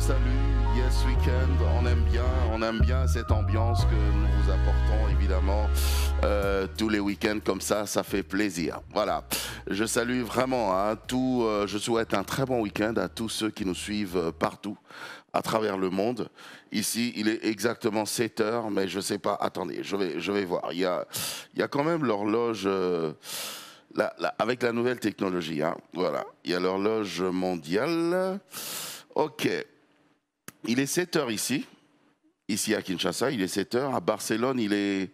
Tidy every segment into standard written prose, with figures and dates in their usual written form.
salue, Yes Weekend, on aime bien cette ambiance que nous vous apportons évidemment tous les week-ends comme ça fait plaisir. Voilà, je salue vraiment je souhaite un très bon week-end à tous ceux qui nous suivent partout à travers le monde. Ici, il est exactement 7 heures, mais je sais pas, attendez, je vais voir. Il y a quand même l'horloge... avec la nouvelle technologie, voilà, il y a l'horloge mondiale. Ok, il est 7 heures ici à Kinshasa, il est 7 heures. À Barcelone, il est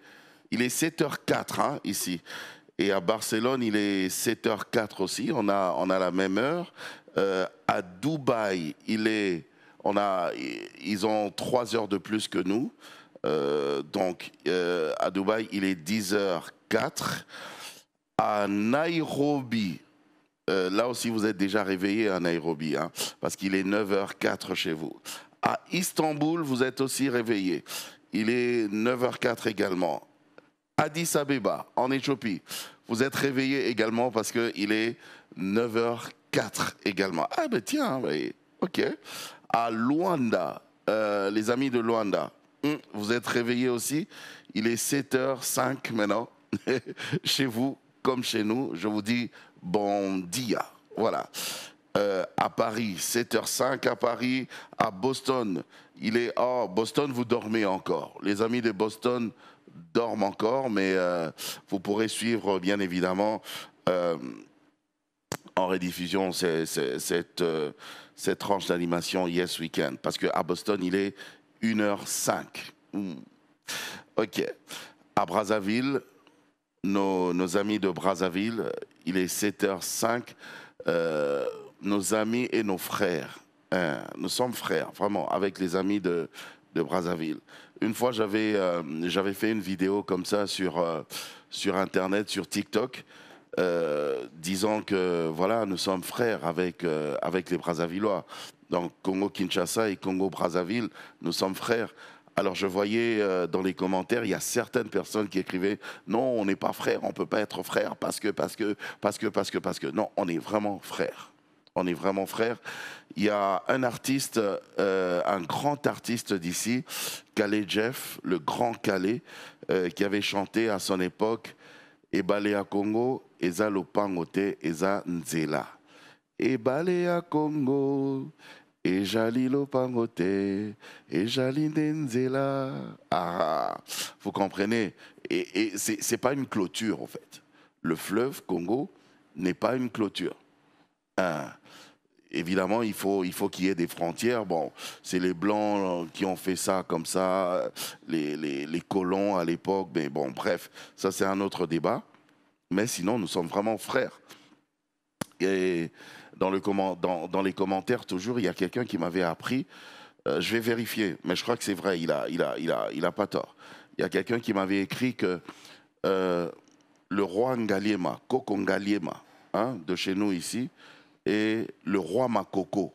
7h04 ici. Et à Barcelone, il est 7h04 aussi, on a la même heure. À Dubaï, ils ont 3 heures de plus que nous. À Dubaï, il est 10h04. À Nairobi, là aussi vous êtes déjà réveillé à Nairobi, parce qu'il est 9h04 chez vous. À Istanbul, vous êtes aussi réveillé. Il est 9h04 également. Addis Abeba, en Éthiopie, vous êtes réveillé également parce qu'il est 9h04 également. Ah ben tiens, oui, ok. À Luanda, les amis de Luanda, vous êtes réveillés aussi. Il est 7h05 maintenant, chez vous comme chez nous. Je vous dis bon dia. Voilà. À Paris, 7h05 à Paris. À Boston, Boston, vous dormez encore. Les amis de Boston dorment encore, mais vous pourrez suivre bien évidemment en rediffusion cette tranche d'animation Yes Weekend. Parce qu'à Boston, il est 1h05. Ok. À Brazzaville, nos amis de Brazzaville, il est 7h05. Nos amis et nos frères, nous sommes frères, vraiment, avec les amis de Brazzaville. Une fois, j'avais fait une vidéo comme ça sur Internet, sur TikTok, disant que voilà, nous sommes frères avec les Brazzavillois. Donc Congo-Kinshasa et Congo-Brazzaville, nous sommes frères. Alors je voyais dans les commentaires, il y a certaines personnes qui écrivaient non, on n'est pas frères, on peut pas être frères parce que. Non, on est vraiment frères. On est vraiment frères. Il y a un artiste, un grand artiste d'ici, Calais Jeff, le grand Calais, qui avait chanté à son époque Ebale à Congo, Eza Lopangote, Eza Nzela. Ebale à Congo. Et Jali Lopangote, et Jali Nzela. Ah, vous comprenez? Et c'est pas une clôture, en fait. Le fleuve Congo n'est pas une clôture. Évidemment, il faut qu'il y ait des frontières. Bon, c'est les Blancs qui ont fait ça comme ça, les colons à l'époque. Mais bon, bref, ça c'est un autre débat. Mais sinon, nous sommes vraiment frères. Et dans les commentaires, toujours, il y a quelqu'un qui m'avait appris, je vais vérifier, mais je crois que c'est vrai, il a pas tort. Il y a quelqu'un qui m'avait écrit que le roi Ngaliema, Koko Ngaliema, de chez nous ici, et le roi Makoko,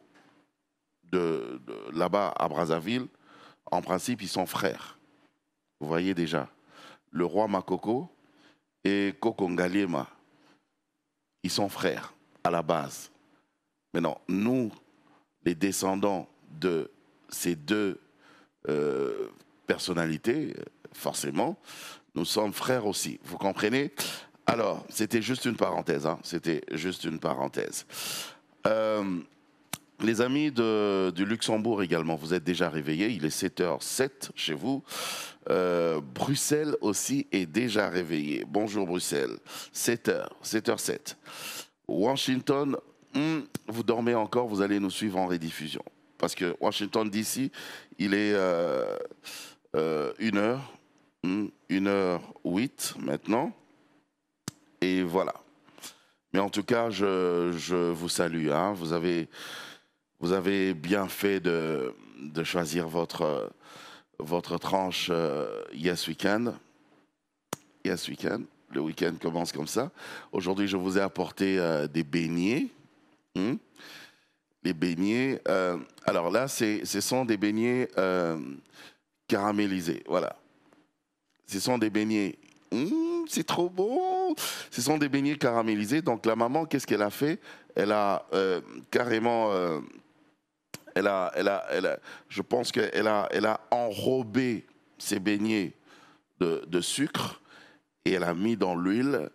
de là-bas à Brazzaville, en principe, ils sont frères. Vous voyez déjà, le roi Makoko et Koko Ngaliema, ils sont frères à la base. Mais non, nous, les descendants de ces deux personnalités, forcément, nous sommes frères aussi. Vous comprenez? Alors, c'était juste une parenthèse. C'était juste une parenthèse. Les amis du Luxembourg également, vous êtes déjà réveillés. Il est 7h07 chez vous. Bruxelles aussi est déjà réveillé. Bonjour Bruxelles. 7h, 7h07. Washington, vous dormez encore, vous allez nous suivre en rediffusion. Parce que Washington DC, il est 1h, 1h08 maintenant. Et voilà. Mais en tout cas, je vous salue. Vous avez bien fait de choisir votre tranche Yes Weekend. Yes Weekend. Le week-end commence comme ça. Aujourd'hui, je vous ai apporté des beignets. Les beignets. Alors là, ce sont des beignets caramélisés. Voilà. Ce sont des beignets. C'est trop bon. Ce sont des beignets caramélisés. Donc la maman, qu'est-ce qu'elle a fait? Elle a carrément Je pense elle a enrobé ses beignets de sucre et elle a mis dans l'huile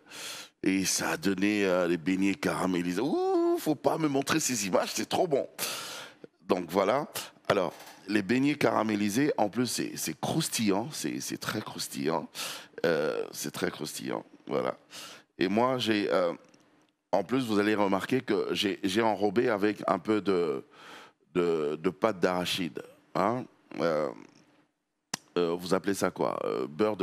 et ça a donné les beignets caramélisés. Ouh, faut pas me montrer ces images, c'est trop bon. Donc voilà. Alors, les beignets caramélisés, en plus, c'est croustillant, c'est très croustillant. C'est très croustillant, voilà. Et moi, en plus, vous allez remarquer que j'ai enrobé avec un peu de pâte d'arachide. Hein. Vous appelez ça quoi? Beurre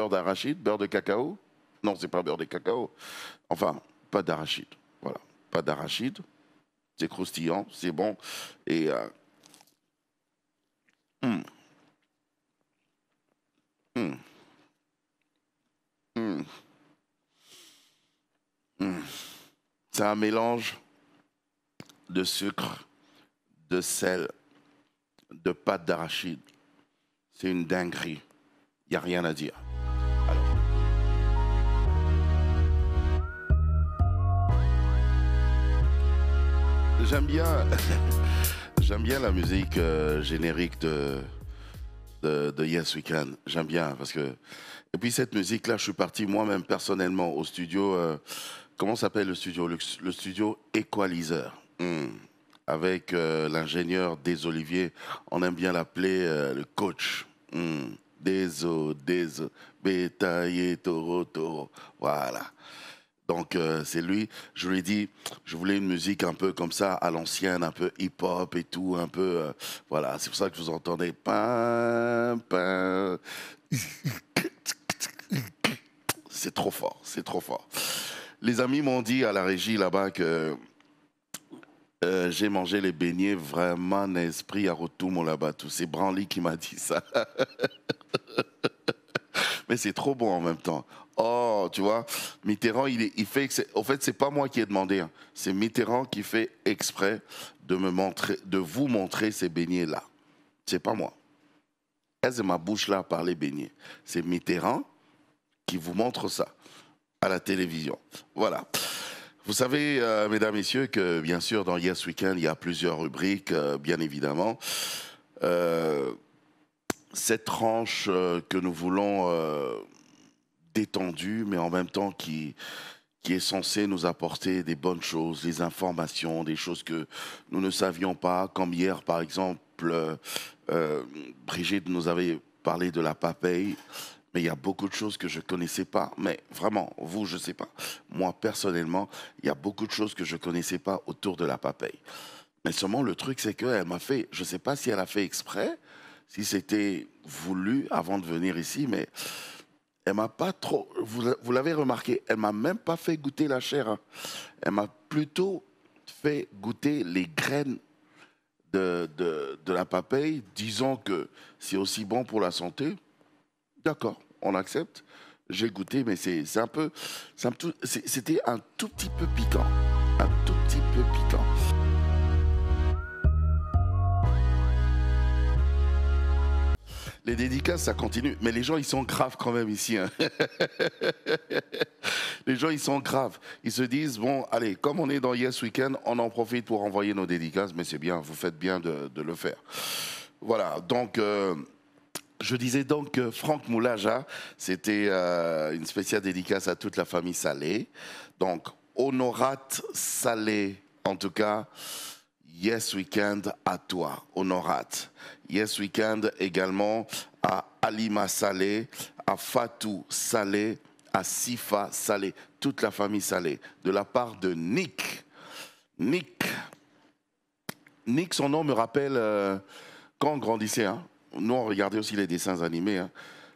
d'arachide, beurre de cacao? Non, c'est pas beurre de cacao. Enfin, pâte d'arachide. Voilà, pâte d'arachide. C'est croustillant, c'est bon. Et hum, hum, hum, hum. C'est un mélange de sucre, de sel, de pâte d'arachide. C'est une dinguerie. Il n'y a rien à dire. Alors, j'aime bien, j'aime bien la musique générique de Yes Weekend. J'aime bien parce que. Et puis cette musique-là, je suis parti moi-même personnellement au studio. Comment s'appelle le studio? Le studio Equalizer. Avec l'ingénieur des Oliviers. On aime bien l'appeler le coach. Deso, bétaillé, taureau, taureau. Voilà. Donc c'est lui, je lui ai dit, je voulais une musique un peu comme ça, à l'ancienne, un peu hip-hop et tout, un peu... voilà, c'est pour ça que vous entendez... C'est trop fort, c'est trop fort. Les amis m'ont dit à la régie là-bas que j'ai mangé les beignets vraiment un esprit à retour là-bas. Tout c'est Branly qui m'a dit ça. Mais c'est trop bon en même temps. Oh, tu vois, Mitterrand, il fait. En fait, c'est pas moi qui ai demandé. Hein. C'est Mitterrand qui fait exprès de vous montrer ces beignets-là. C'est pas moi. C'est ma bouche là par les beignets. C'est Mitterrand qui vous montre ça à la télévision. Voilà. Vous savez, mesdames, messieurs, que bien sûr, dans Yes Weekend, il y a plusieurs rubriques, bien évidemment. Cette tranche que nous voulons détendue, mais en même temps qui est censée nous apporter des bonnes choses, des informations, des choses que nous ne savions pas, comme hier, par exemple, Brigitte nous avait parlé de la papaye. Mais il y a beaucoup de choses que je ne connaissais pas. Mais vraiment, vous, je ne sais pas. Moi, personnellement, il y a beaucoup de choses que je ne connaissais pas autour de la papaye. Mais seulement, le truc, c'est qu'elle m'a fait, je ne sais pas si elle a fait exprès, si c'était voulu avant de venir ici, mais elle m'a pas trop, vous l'avez remarqué, elle m'a même pas fait goûter la chair. Hein. Elle m'a plutôt fait goûter les graines de la papaye, disant que c'est aussi bon pour la santé. D'accord, on accepte. J'ai goûté, mais c'est un peu, c'était un tout petit peu piquant, un tout petit peu piquant. Les dédicaces, ça continue, mais les gens, ils sont graves quand même ici. Hein. Les gens, ils sont graves. Ils se disent, bon, allez, comme on est dans Yes Weekend, on en profite pour envoyer nos dédicaces, mais c'est bien, vous faites bien de le faire. Voilà, donc... je disais donc que Franck Moulaja, c'était une spéciale dédicace à toute la famille Salé. Donc, Honorate Salé, en tout cas, Yes Weekend à toi, Honorate. Yes Weekend également à Alima Salé, à Fatou Salé, à Sifa Salé, toute la famille Salé, de la part de Nick. Nick, son nom me rappelle quand on grandissait, hein. Nous, on regardait aussi les dessins animés. Hein.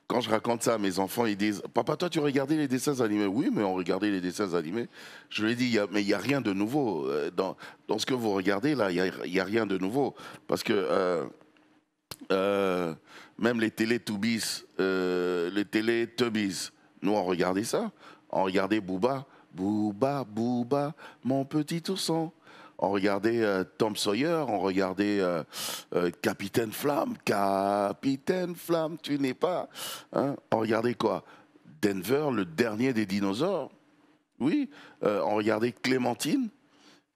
Quand je raconte ça à mes enfants, ils disent « Papa, toi, tu regardais les dessins animés ?» Oui, mais on regardait les dessins animés. Je lui ai dit « Mais il n'y a rien de nouveau. Dans ce que vous regardez, là, il n'y a rien de nouveau. Parce que même les Télétubbies, les Télétubbies, nous, on regardait ça. On regardait Booba. Booba, Booba, mon petit ourson. On regardait Tom Sawyer, on regardait Capitaine Flamme, Capitaine Flamme, tu n'es pas. Hein, on regardait quoi? Denver, le dernier des dinosaures. Oui, on regardait Clémentine.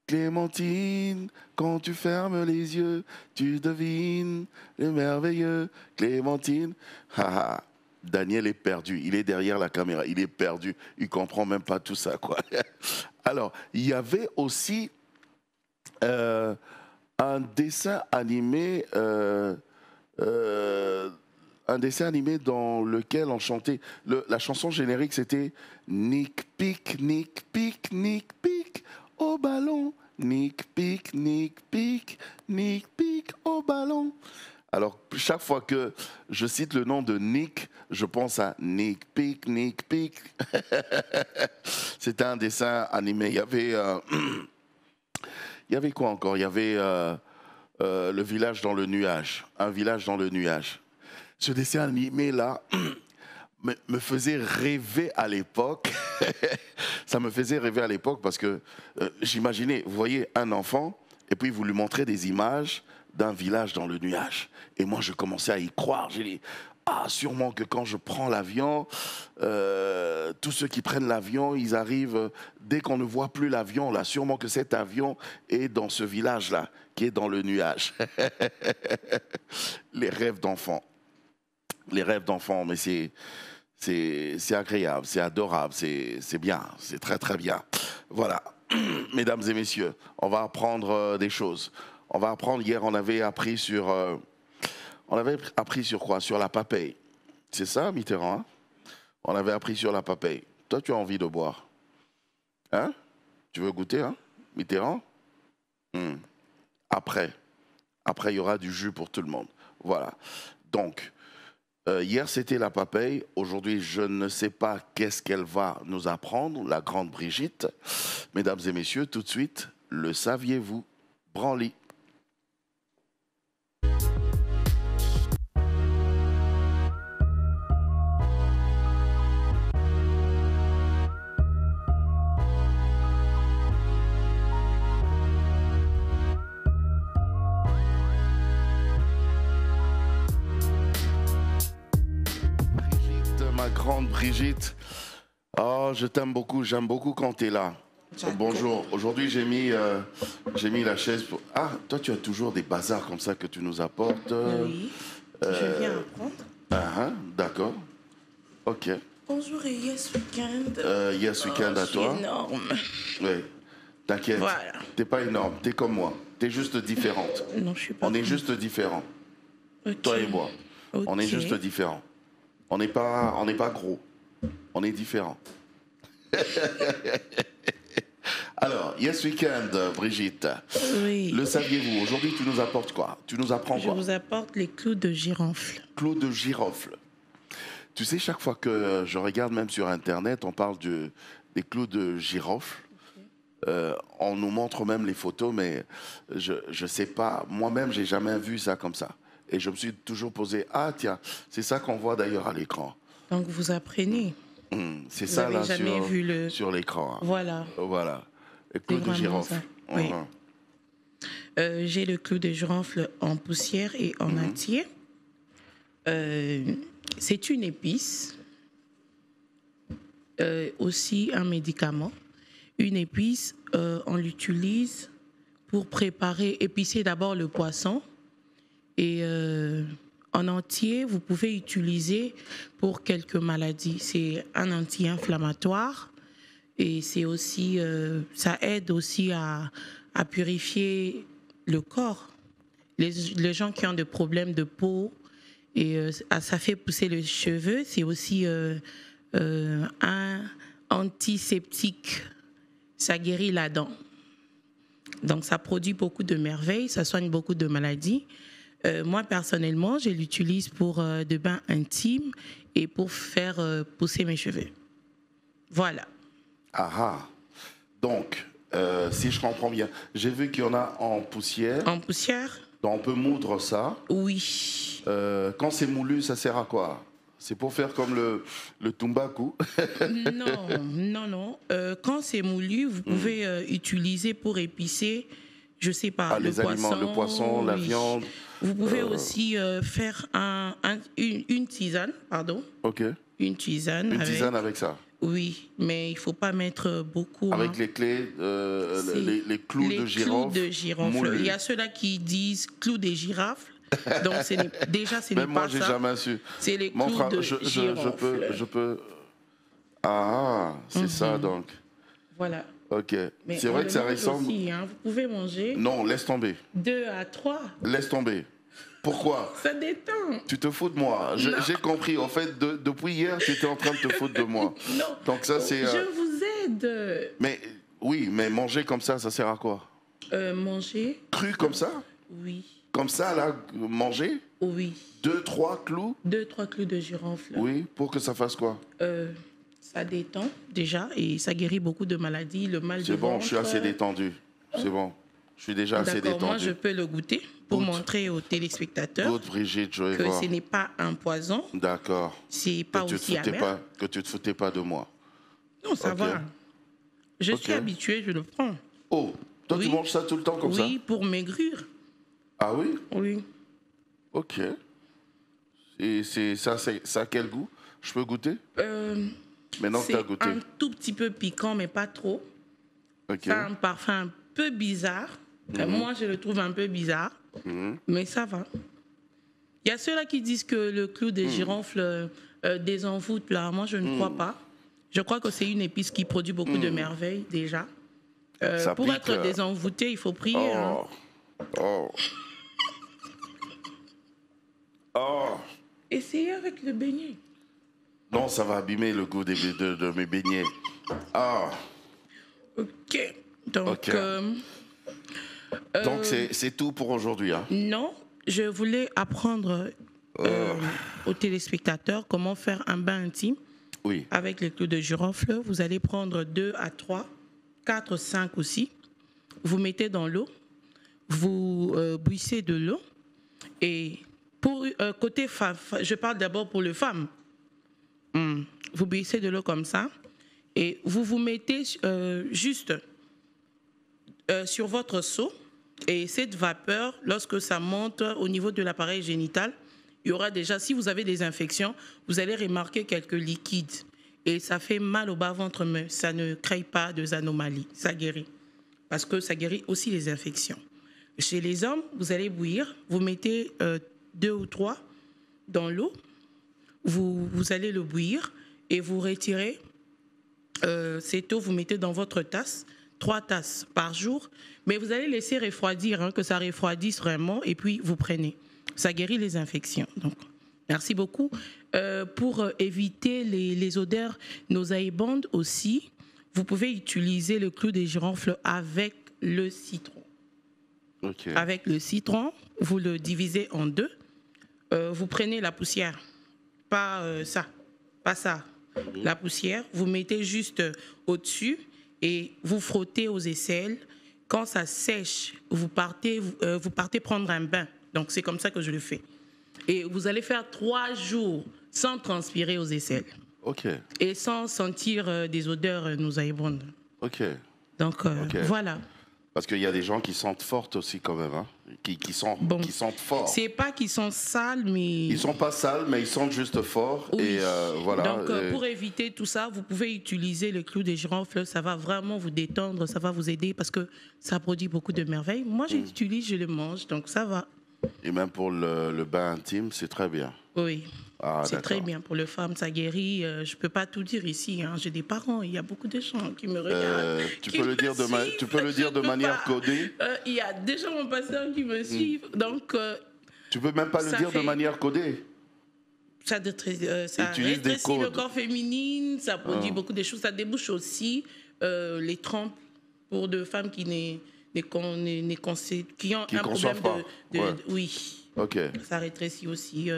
Clémentine, quand tu fermes les yeux, tu devines le merveilleux. Clémentine. Haha. Daniel est perdu, il est derrière la caméra, il est perdu, il comprend même pas tout ça, quoi. Alors, il y avait aussi un dessin animé, dans lequel on chantait. La chanson générique, c'était Nick pique, Nick pique, Nick pique au ballon. Nick pique, Nick pique, Nick pique au ballon. Alors, chaque fois que je cite le nom de Nick, je pense à Nick pique, Nick pique. C'était un dessin animé. Il y avait quoi encore? Il y avait le village dans le nuage. Un village dans le nuage. Ce dessin animé-là me faisait rêver à l'époque. Ça me faisait rêver à l'époque parce que j'imaginais, vous voyez, un enfant, et puis vous lui montrez des images d'un village dans le nuage. Et moi, je commençais à y croire. J'ai dit, ah, sûrement que quand je prends l'avion, tous ceux qui prennent l'avion, ils arrivent, dès qu'on ne voit plus l'avion, là, sûrement que cet avion est dans ce village-là, qui est dans le nuage. Les rêves d'enfants. Les rêves d'enfants, mais c'est agréable, c'est adorable, c'est bien, c'est très très bien. Voilà, mesdames et messieurs, on va apprendre des choses. On va apprendre, hier on avait appris sur quoi? Sur la papaye. C'est ça, Mitterrand, hein? On avait appris sur la papaye. Toi, tu as envie de boire? Hein? Tu veux goûter, hein, Mitterrand? Après, il y aura du jus pour tout le monde. Voilà. Donc, hier, c'était la papaye. Aujourd'hui, je ne sais pas qu'est-ce qu'elle va nous apprendre, la grande Brigitte. Mesdames et messieurs, tout de suite, le saviez-vous? Branly. Grande Brigitte, oh, je t'aime beaucoup, j'aime beaucoup quand tu es là. Bonjour, aujourd'hui j'ai mis la chaise pour... Ah, toi tu as toujours des bazars comme ça que tu nous apportes. Oui, je viens apprendre. D'accord, ok. Bonjour et Yes Weekend. Yes Weekend à toi. Énorme. Oui, t'inquiète, Voilà. T'es pas énorme, t'es comme moi, t'es juste différente. Non, je suis pas. On est juste différents, Okay. toi et moi, Okay. On est juste différents. On n'est pas gros, on est différents. Alors, Yes Weekend, Brigitte. Oui. Le saviez-vous? Aujourd'hui, tu nous apportes quoi? Tu nous apprends quoi? Je vous apporte les clous de girofle. Clous de girofle. Tu sais, chaque fois que je regarde, même sur Internet, on parle des clous de girofle. On nous montre même les photos, mais je ne sais pas. Moi-même, j'ai jamais vu ça comme ça. Et je me suis toujours posé, ah tiens, c'est ça qu'on voit d'ailleurs à l'écran. Donc vous apprenez. C'est Vous ça avez là jamais vu sur l'écran. Hein. Voilà. Voilà. Les clous de girofle. Oui. J'ai le clou de girofle en poussière et en entier. C'est une épice. Aussi un médicament. Une épice, on l'utilise pour préparer, épicer d'abord le poisson. Et en entier, vous pouvez utiliser pour quelques maladies. C'est un anti-inflammatoire et c'est aussi, ça aide aussi à purifier le corps. Les gens qui ont des problèmes de peau, et ça fait pousser les cheveux, c'est aussi un antiseptique. Ça guérit la dent. Donc ça produit beaucoup de merveilles, ça soigne beaucoup de maladies. Moi, personnellement, je l'utilise pour des bains intimes et pour faire pousser mes cheveux. Voilà. Ah. Donc, si je comprends bien, j'ai vu qu'il y en a en poussière. En poussière? Donc, on peut moudre ça. Oui. Quand c'est moulu, ça sert à quoi? C'est pour faire comme le tumbaku? Non. Quand c'est moulu, vous pouvez utiliser pour épicer, je sais pas, les aliments, le poisson, la viande. Vous pouvez aussi faire une tisane, pardon. Ok. Une tisane. Une tisane avec ça. Oui, mais il ne faut pas mettre beaucoup. Avec les clés, les clous de girofle. Les clous de girofle. Il y a ceux-là qui disent clous des girafes. Donc, déjà, ce n'est pas ça. Même moi, j'ai jamais su. C'est les clous de girofle. Je peux. Ah, c'est ça donc. Voilà. Ok. C'est vrai que ça ressemble. Aussi, hein. Vous pouvez manger. Non, laisse tomber. 2 à 3. Laisse tomber. Pourquoi? Ça détend. Tu te fous de moi. J'ai compris. En fait, depuis hier, tu étais en train de te foutre de moi. Non. Donc ça, c'est. Je vous aide. Mais oui, mais manger comme ça sert à quoi? Manger. Cru comme ça? Oui. Comme ça, là, manger? Oui. 2, 3 clous? 2, 3 clous de girofle. Oui, pour que ça fasse quoi? Ça détend déjà et ça guérit beaucoup de maladies, le mal du ventre. C'est bon, je suis assez détendu. C'est bon. Je suis déjà assez détendu. Moi, je peux le goûter pour montrer aux téléspectateurs Brigitte, je vais que voir. ce n'est pas un poison. D'accord. C'est pas aussi amer. Que tu ne te foutais pas de moi. Non, ça va. Je suis habituée, je le prends. Oh, toi, tu manges ça tout le temps comme ça? Oui, pour maigrir. Ah oui? Oui. Ok. Et ça a quel goût? Je peux goûter? Maintenant que tu as goûté. C'est un tout petit peu piquant, mais pas trop. Ok. Ça a un parfum un peu bizarre. Moi, je le trouve un peu bizarre, mais ça va. Il y a ceux-là qui disent que le clou des girofles désenvoûte, là. Moi, je ne crois pas. Je crois que c'est une épice qui produit beaucoup de merveilles, déjà. Pour être désenvoûté, il faut prier. Oh. Hein. Oh. Oh. Essayez avec le beignet. Non, ça va abîmer le goût de mes beignets. Ah. Ok. Donc, donc c'est tout pour aujourd'hui. Hein? Non, je voulais apprendre aux téléspectateurs comment faire un bain intime. Oui. Avec les clous de girofle. Vous allez prendre 2 à 3, 4, 5 aussi. Vous mettez dans l'eau. Vous bouillissez de l'eau. Et pour côté femme, je parle d'abord pour les femmes. Vous bouillissez de l'eau comme ça. Et vous vous mettez juste sur votre seau. Et cette vapeur, lorsque ça monte au niveau de l'appareil génital, il y aura déjà, si vous avez des infections, vous allez remarquer quelques liquides. Et ça fait mal au bas-ventre, mais ça ne crée pas d'anomalies. Ça guérit. Parce que ça guérit aussi les infections. Chez les hommes, vous allez bouillir. Vous mettez 2 ou 3 dans l'eau. Vous allez le bouillir et vous retirez cette eau, vous mettez dans votre tasse, 3 tasses par jour. Mais vous allez laisser refroidir, hein, que ça refroidisse vraiment, et puis vous prenez. Ça guérit les infections. Donc, merci beaucoup. Pour éviter les odeurs nauséabondes aussi, vous pouvez utiliser le clou des girofle avec le citron. Okay. Avec le citron, vous le divisez en 2. Vous prenez la poussière, pas ça. La poussière, vous mettez juste au-dessus et vous frottez aux aisselles. Quand ça sèche, vous partez prendre un bain. Donc, c'est comme ça que je le fais. Et vous allez faire 3 jours sans transpirer aux aisselles. OK. Et sans sentir des odeurs nauséabondes. OK. Donc, voilà. Parce qu'il y a des gens qui sentent fortes aussi quand même, hein, qui sentent fort. C'est pas qu'ils sont sales, mais... Ils sont pas sales, mais ils sentent juste fort. Oui. Et voilà. Donc, pour éviter tout ça, vous pouvez utiliser le clou des girofle. Ça va vraiment vous détendre, ça va vous aider parce que ça produit beaucoup de merveilles. Moi, je l'utilise, je le mange, donc ça va. Et même pour le bain intime, c'est très bien. Oui. Ah, c'est très bien pour les femmes, ça guérit. Je ne peux pas tout dire ici. Hein. J'ai des parents, il y a beaucoup de gens qui me regardent. Tu peux le dire de manière codée. Il y a déjà mon pasteur qui me suit. Donc, tu peux même pas le dire de manière codée. Ça rétrécit le corps féminin, ça produit beaucoup de choses. Ça débouche aussi les trompes pour des femmes qui ont un problème oui. Ok. Ça rétrécit aussi.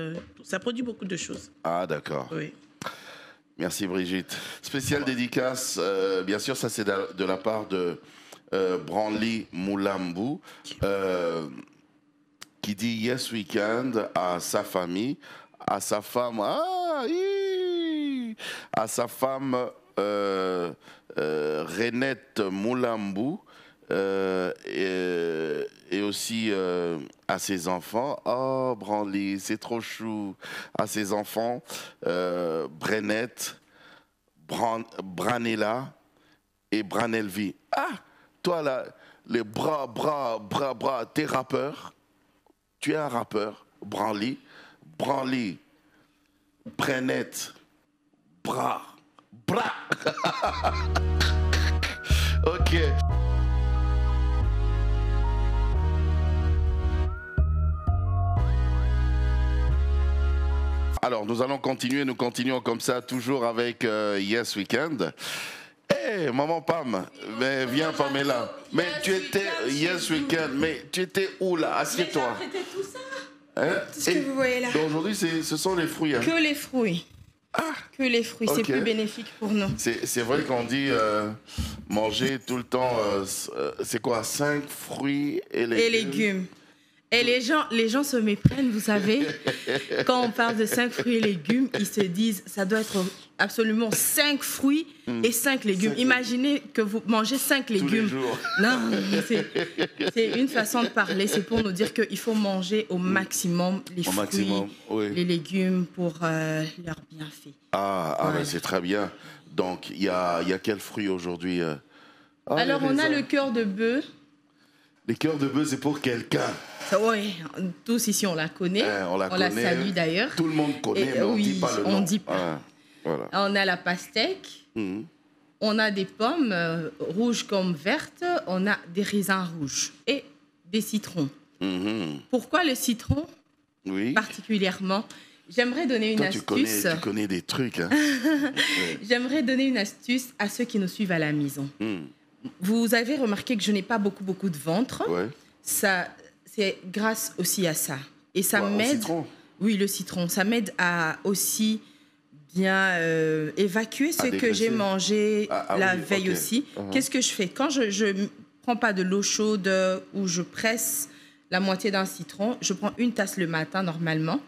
Ça produit beaucoup de choses. Ah, d'accord. Oui. Merci Brigitte. Spéciale dédicace, bien sûr, ça c'est de la part de Branly Moulambu, qui dit Yes Weekend à sa famille, à sa femme, à sa femme Renette Moulambu, et aussi à ses enfants. Oh, Branly, c'est trop chou. À ses enfants, Brennette, Branella et Branelvi. Ah, toi là, les bras, t'es rappeur. Tu es un rappeur. Branly, Brennette, bras. Ok. Alors, nous allons continuer, nous continuons comme ça, toujours avec Yes Weekend. Hé, maman Pam, mais viens Pamela. Mais tu étais, Yes Weekend, mais tu étais où là? Assieds-toi. J'ai arrêté tout ça. Hein? Tout ce que vous voyez là. Aujourd'hui, ce sont les fruits. Hein? Que les fruits. Que les fruits, Ok. c'est plus bénéfique pour nous. C'est vrai qu'on dit manger tout le temps, c'est quoi, 5 fruits et légumes. Et légumes. Et les gens se méprennent, vous savez. Quand on parle de 5 fruits et légumes, ils se disent ça doit être absolument 5 fruits et 5 légumes. Imaginez que vous mangez 5 légumes. Tous les jours. Non, c'est une façon de parler. C'est pour nous dire qu'il faut manger au maximum les fruits, oui. les légumes pour leur bienfait. Voilà. C'est très bien. Donc, il y a quel fruit aujourd'hui Alors, on a le cœur de bœuf. Les cœurs de bœuf, c'est pour quelqu'un. Oui, tous ici, on la connaît. On la connaît. Salue d'ailleurs. Tout le monde connaît, mais on ne dit pas le nom. On dit pas. Voilà. On a la pastèque. On a des pommes rouges comme vertes. On a des raisins rouges et des citrons. Pourquoi le citron particulièrement? J'aimerais donner une astuce. Tu connais des trucs. Hein. J'aimerais donner une astuce à ceux qui nous suivent à la maison. Vous avez remarqué que je n'ai pas beaucoup de ventre. Ouais. Ça, c'est grâce aussi à ça. Et ça m'aide. Oui, le citron. Ça m'aide à aussi bien évacuer ce que j'ai mangé la veille aussi. Qu'est-ce que je fais? Quand je ne prends pas de l'eau chaude ou je presse la moitié d'un citron, je prends une tasse le matin normalement.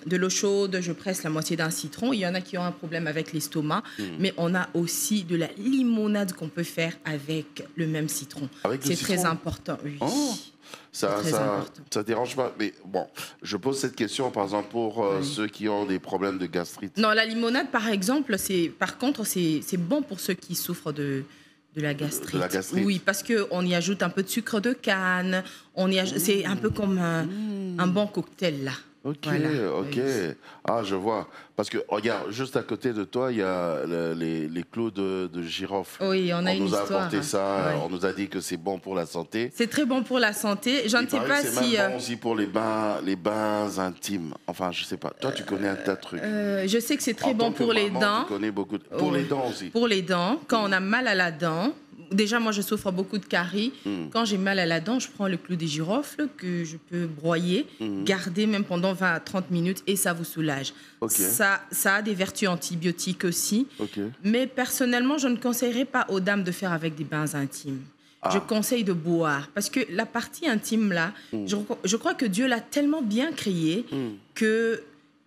De l'eau chaude, je presse la moitié d'un citron. Il y en a qui ont un problème avec l'estomac, mais on a aussi de la limonade qu'on peut faire avec le même citron. C'est très important, oui. Oh, ça dérange pas. Mais bon, je pose cette question, par exemple, pour ceux qui ont des problèmes de gastrite. Non, la limonade, par exemple, c'est bon pour ceux qui souffrent de la gastrite. De la gastrite. Oui, parce qu'on y ajoute un peu de sucre de canne. C'est un peu comme un bon cocktail, là. Ok. Oui. Ah, je vois. Parce que, regarde, juste à côté de toi, il y a les clous de girofle. Oui, on a une histoire. On nous a apporté ça, on nous a dit que c'est bon pour la santé. C'est très bon pour la santé. Je ne sais pas si... C'est même bon aussi pour les bains intimes. Enfin, je ne sais pas. Toi, tu connais un tas de trucs. Je sais que c'est très bon pour les dents. Tu connais beaucoup. Pour les dents aussi. Pour les dents, quand on a mal à la dent... Déjà, moi, je souffre beaucoup de caries. Quand j'ai mal à la dent, je prends le clou des girofles que je peux broyer, garder même pendant 20 à 30 minutes et ça vous soulage. Ça a des vertus antibiotiques aussi. Mais personnellement, je ne conseillerais pas aux dames de faire avec des bains intimes. Je conseille de boire. Parce que la partie intime, là, je crois que Dieu l'a tellement bien créée que...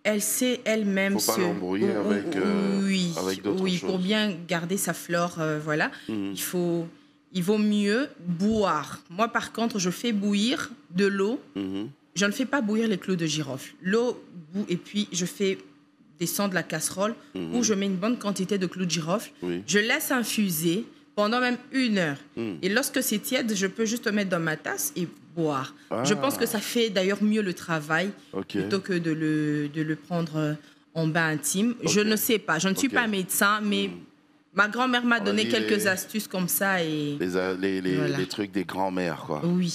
Elle sait elle-même se... Faut pas l'embrouiller avec d'autres choses. Oui, pour bien garder sa flore, voilà. Il vaut mieux boire. Moi, par contre, je fais bouillir de l'eau. Je ne fais pas bouillir les clous de girofle. L'eau bout et puis je fais descendre la casserole où je mets une bonne quantité de clous de girofle. Je laisse infuser pendant même 1 heure. Et lorsque c'est tiède, je peux juste mettre dans ma tasse et boire. Je pense que ça fait d'ailleurs mieux le travail plutôt que de le prendre en bain intime. Je ne sais pas, je ne suis pas médecin, mais ma grand-mère m'a donné quelques astuces comme ça. Et les trucs des grands-mères, quoi. Oui.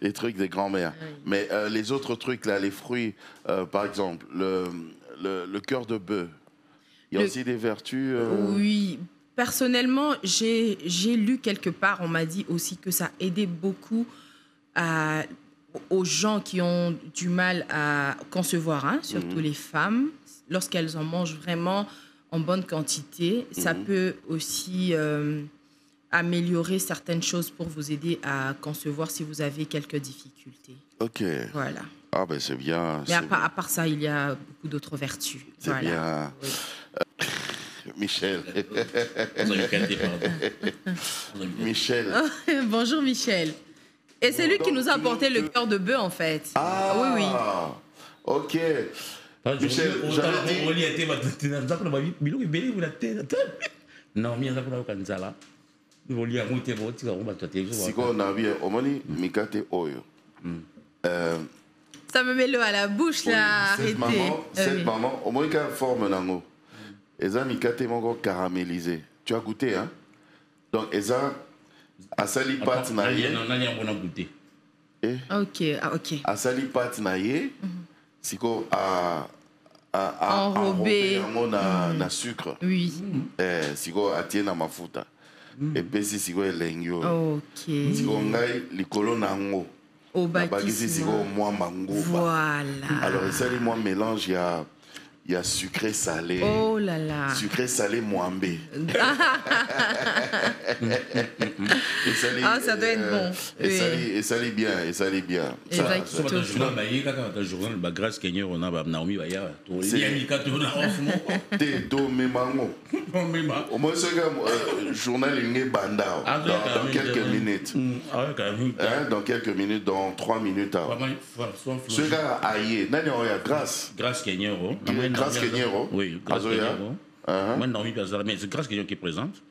Les trucs des grands-mères. Oui. Mais les autres trucs, là, les fruits, par exemple, le cœur de bœuf, il y a aussi des vertus... Oui. Personnellement, j'ai lu quelque part, on m'a dit aussi que ça aidait beaucoup aux gens qui ont du mal à concevoir, surtout les femmes. Lorsqu'elles en mangent vraiment en bonne quantité, ça peut aussi améliorer certaines choses pour vous aider à concevoir si vous avez quelques difficultés. Ok. Voilà. Ah ben c'est bien. Mais à part ça, il y a beaucoup d'autres vertus. C'est bien. Oui. Michel. Michel. Bonjour Michel. Et c'est lui qui nous a apporté le cœur de bœuf en fait. Ah oui, oui. Ok. Michel, j'avais dit... Siko nabi omoni mikate oyo. Ça me met l'eau à la bouche là, arrêtez. Cette maman, au moins qu'elle forme nango. Eza mikate moko caramélisé. Tu as goûté hein? Donc eza asali pat na ye. Ok, ok. Asali pat na ye. Siko enrobé na sucre. Oui. Siko atie na mafuta. Et puis siko elengyo. Ok. Siko ngai likolo nango. Au bâtissement. Siko moi mango. Voilà. Alors essayez moi mélange il y a sucré salé. Oh là là. Sucré salé moambé. Ah, ça doit être bon. Et salé bien, et salé bien. Grâce Kenya, on a Naomi Baya. Au moins, ce journal est banda dans quelques minutes. Dans quelques minutes, dans 3 minutes. Ce gars a aillé. Grâce Kenya. Grâce Kenyero. Oui, Grâce Kenyero. Moi, Naomi Piazala, mais c'est Grâce Kenyero qui est présente.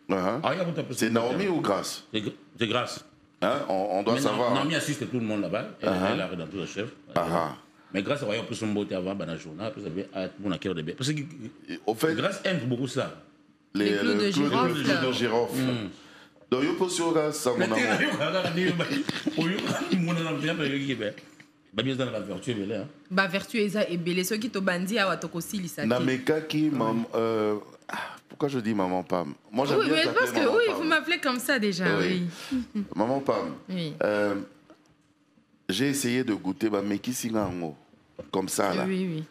C'est Naomi ou Grâce? C'est Grâce. On doit savoir. Naomi assiste tout le monde là-bas. Elle est la rédactrice chef. Mais Grâce, on peut se monter avant dans la journée. Après, ça va être mon accueil de bébé. Parce que Grâce aime beaucoup ça. Les clous de girofle. Donc, il faut sur Grâce, ça, mon amour. Vertu eza ebele soki to bandi awa tokosili ça. Namekaki pourquoi je dis maman Pam? Moi j'aime bien t'appeler parce que maman oui, Pam. vous m'appelez comme ça déjà, oui. Maman Pam. Oui. J'ai essayé de goûter ma mekisingango comme ça là. Oui.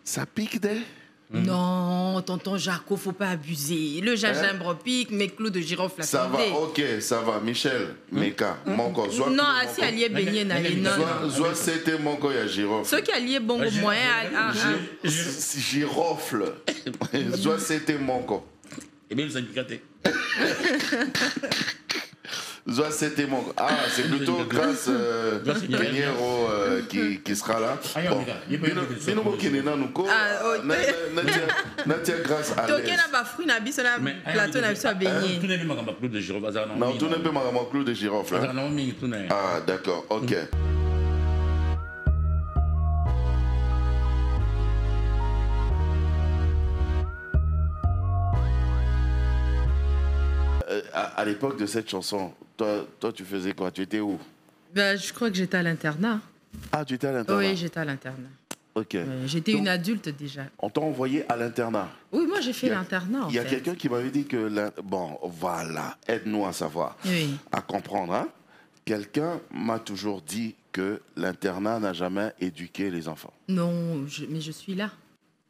Ça pique des? Non, tonton Jaco, faut pas abuser. Le gingembre pique, mais clous de girofle. Ça va, ok, ça va. Michel, Meka, mon corps. Non, assis allié baigné na Soit c'était mon corps, il y a girofle. Ceux qui allié bon moyen. Girofle. Soit c'était mon corps. Et bien le syndicat. Soit c'était mon corps. Ah, c'est plutôt Grâce Kenyero qui sera là. Mais nous, Natia Grâce à l'aise. Tu as fruit na biso na plateau na biso baigné. Tu n'as pas ma clou de girofle. Non, tu n'as pas ma clou de girofle. Ah, d'accord, ok. À l'époque de cette chanson, toi, tu faisais quoi? Tu étais où? Je crois que j'étais à l'internat. Ah, tu étais à l'internat? Oui, j'étais à l'internat. Ok. J'étais une adulte déjà. On t'a envoyé à l'internat? Oui, moi j'ai fait l'internat. Il y a quelqu'un qui m'avait dit que... Bon, voilà, aide-nous à savoir, à comprendre. Hein? Quelqu'un m'a toujours dit que l'internat n'a jamais éduqué les enfants. Non, mais je suis là.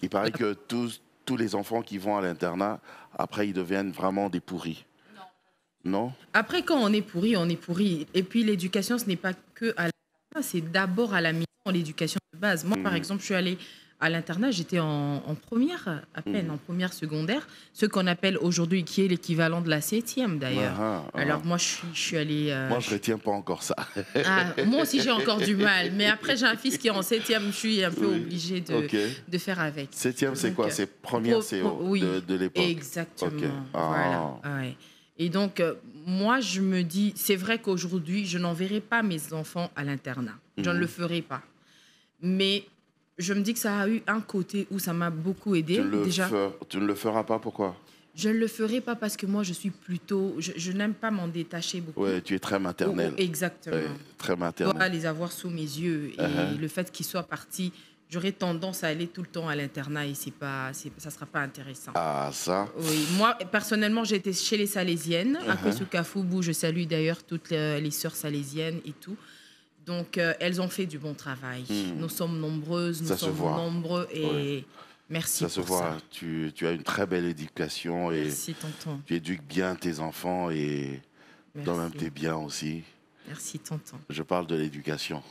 Il paraît que tous les enfants qui vont à l'internat, après, ils deviennent vraiment des pourris. Non. Après, quand on est pourri, on est pourri. Et puis, l'éducation, ce n'est pas que à l'internat, c'est d'abord à la maison, l'éducation de base. Moi, par exemple, je suis allée à l'internat, j'étais en première, à peine, en première secondaire, ce qu'on appelle aujourd'hui, qui est l'équivalent de la 7e d'ailleurs. Alors, moi, je suis allée... Moi, je ne retiens pas encore ça. Moi aussi, j'ai encore du mal. Mais après, j'ai un fils qui est en 7e, je suis un peu obligée de faire avec. 7e, c'est quoi? C'est première CO de l'époque? Exactement. Voilà. Ouais. Et donc, moi, je me dis, c'est vrai qu'aujourd'hui, je n'enverrai pas mes enfants à l'internat. Je ne le ferai pas. Mais je me dis que ça a eu un côté où ça m'a beaucoup aidé. Tu ne le feras pas, pourquoi? Je ne le ferai pas parce que moi, je suis plutôt... Je n'aime pas m'en détacher beaucoup. Oui, tu es très maternelle. Exactement. Très maternelle. Je dois les avoir sous mes yeux. Et le fait qu'ils soient partis... J'aurais tendance à aller tout le temps à l'internat et ça ne sera pas intéressant. Ah, ça? Oui, moi, personnellement, j'ai été chez les Salésiennes, à Kwesukafubu. Je salue d'ailleurs toutes les sœurs salésiennes et tout. Donc, elles ont fait du bon travail. Nous sommes nombreuses, nous sommes nombreux et merci pour ça. Ça se voit, tu as une très belle éducation et merci, tonton. Tu éduques bien tes enfants et toi-même, tu es bien aussi. Merci, tonton. Je parle de l'éducation.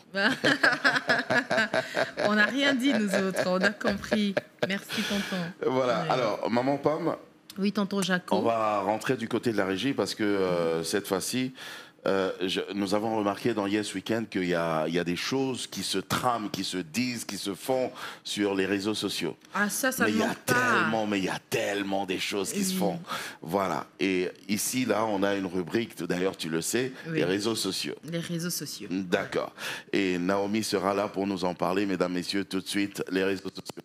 On n'a rien dit, nous autres. On a compris. Merci, tonton. Voilà. Alors, maman Pam, Oui, tonton Jaco. On va rentrer du côté de la régie parce que cette fois-ci, nous avons remarqué dans Yes Weekend qu'il y a des choses qui se trament, qui se disent, qui se font sur les réseaux sociaux. Ah, ça mais ne manque pas. Mais il y a tellement des choses qui se font. Voilà. Et ici, là, on a une rubrique, d'ailleurs, tu le sais, les réseaux sociaux. Les réseaux sociaux. D'accord. Et Naomi sera là pour nous en parler, mesdames, messieurs, tout de suite, les réseaux sociaux.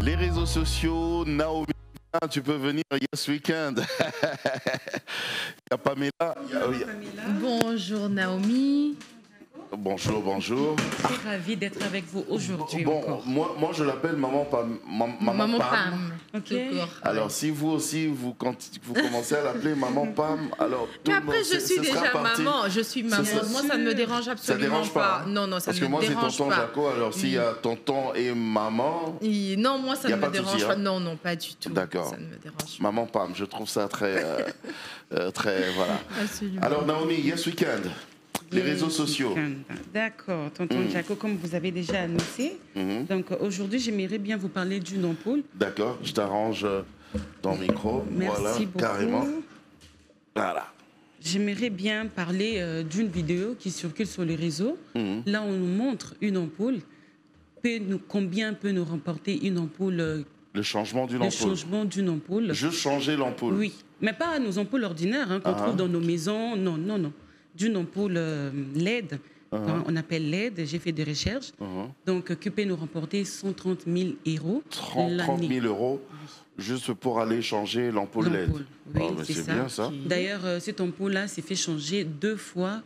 Les réseaux sociaux, Naomi, tu peux venir Yes Weekend. Il y a Pamela. Bonjour Naomi. Bonjour, bonjour. Je suis ravie d'être avec vous aujourd'hui. Bon, moi je l'appelle Maman Pam. Maman Pam. Okay. Alors si vous aussi, vous commencez à l'appeler Maman Pam, alors tout mais après je suis déjà maman, je suis maman. Moi ça ne me dérange absolument dérange pas. Non, ça parce ne me dérange pas. Parce que moi c'est tonton Jaco, alors s'il y a tonton et maman... Non, moi ça ne me dérange pas. Non, pas du tout. D'accord. Ça ne me dérange pas. Maman Pam, je trouve ça très... voilà. Absolument. Alors Naomi, Yes Weekend. Les réseaux sociaux. D'accord, tonton Jaco, comme vous avez déjà annoncé. Donc aujourd'hui, j'aimerais bien vous parler d'une ampoule. D'accord, je t'arrange ton micro. Merci voilà, beaucoup. Carrément. Voilà. J'aimerais bien parler d'une vidéo qui circule sur les réseaux. Là, on nous montre une ampoule. Combien peut nous remporter une ampoule Le changement d'une ampoule. Le changement d'une ampoule. Juste changer l'ampoule. Oui, mais pas nos ampoules ordinaires qu'on trouve dans nos maisons. Non. D'une ampoule LED, on appelle LED, j'ai fait des recherches, donc qui peut nous remporter 130 000 €. 30 000 € juste pour aller changer l'ampoule LED. Oui, c'est bien ça. D'ailleurs, cette ampoule-là s'est fait changer 2 fois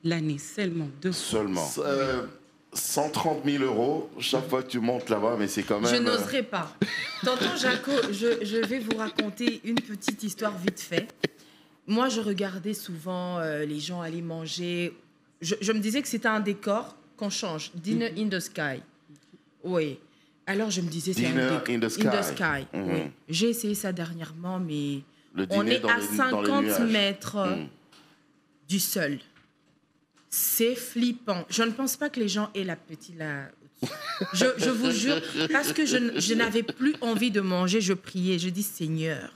l'année, seulement 2 fois. Seulement. 130 000 € chaque fois que tu montes là-bas, mais c'est quand même... Je n'oserais pas. Tonton Jaco, je vais vous raconter une petite histoire vite fait. Moi, je regardais souvent les gens aller manger. Je me disais que c'était un décor qu'on change. Dinner in the sky. Oui. Alors, je me disais, c'est un décor. In the sky. Oui. J'ai essayé ça dernièrement, mais on est à 50 mètres du sol. C'est flippant. Je ne pense pas que les gens aient la petite là. Je vous jure, parce que je n'avais plus envie de manger, je priais, je dis Seigneur,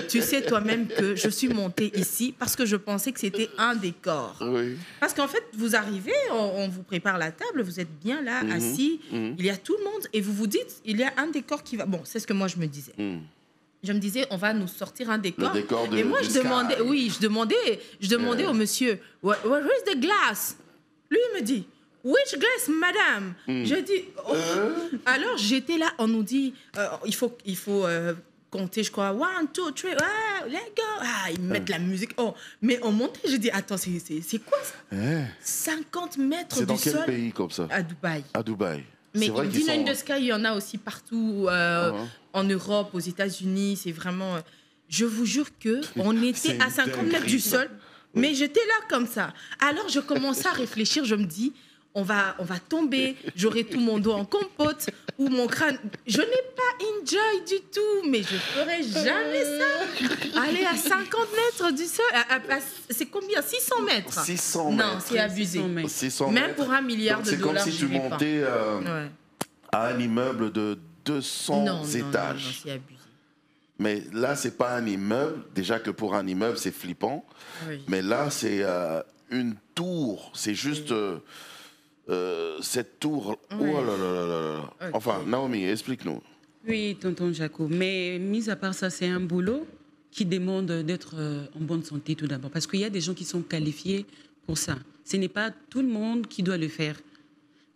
tu sais toi-même que je suis montée ici parce que je pensais que c'était un décor. Oui. Parce qu'en fait, vous arrivez, on vous prépare la table, vous êtes bien là, assis, il y a tout le monde et vous vous dites, il y a un décor qui va... Bon, c'est ce que moi je me disais. Je me disais, on va nous sortir un décor. Le décor de, et moi, je demandais au monsieur, where is the glass? Lui, il me dit, which glass, madame? Je dis, alors j'étais là, on nous dit, il faut compter, je crois, 1, 2, 3, let's go. Ils mettent la musique. Mais on montait, je dis, attends, c'est quoi ça? 50 mètres du sol. C'est dans quel pays comme ça? À Dubaï. À Dubaï. Mais Dinner in the Sky, il y en a aussi partout en Europe, aux États-Unis. C'est vraiment... Je vous jure qu'on était à 50 mètres du sol, mais j'étais là comme ça. Alors, je commençais à réfléchir. Je me dis, on va tomber. J'aurai tout mon dos en compote ou mon crâne. Je n'ai pas enjoy du tout, mais je ferai jamais ça. Aller à 50 mètres du sol, c'est combien? 600 mètres 600 mètres. Non, c'est abusé. 600 Même mètres. pour $1 milliard. C'est comme si tu montais à un immeuble de 200 étages. Non, c'est abusé. Mais là, c'est pas un immeuble. Déjà que pour un immeuble, c'est flippant. Oui. Mais là, c'est une tour. C'est juste cette tour. Oui. Oh là là là là. Okay. Enfin, Naomi, explique-nous. Oui, tonton Jaco. Mais mis à part ça, c'est un boulot qui demande d'être en bonne santé tout d'abord. Parce qu'il y a des gens qui sont qualifiés pour ça. Ce n'est pas tout le monde qui doit le faire.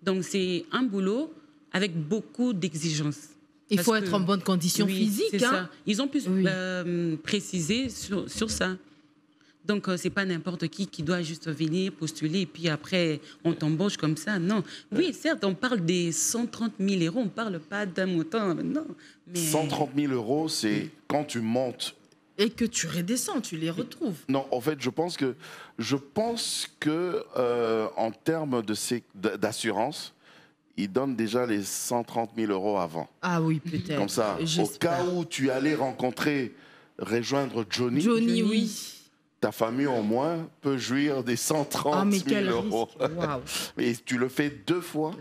Donc, c'est un boulot avec beaucoup d'exigences. Il faut être en bonne condition physique. C'est ça. Ils ont pu préciser sur ça. Donc, ce n'est pas n'importe qui doit juste venir postuler et puis après, on t'embauche comme ça. Non. Oui, certes, on parle des 130 000 €. On ne parle pas d'un montant. Non. Mais... 130 000 €, c'est quand tu montes. Et que tu redescends, tu les retrouves. Non, en fait, je pense que en termes d'assurance, ils donnent déjà les 130 000 € avant. Ah oui, peut-être. Comme ça, au cas où tu allais rencontrer rejoindre Johnny. Johnny, oui. Ta famille, au moins, peut jouir des 130 000 euros. Wow. Et tu le fais 2 fois.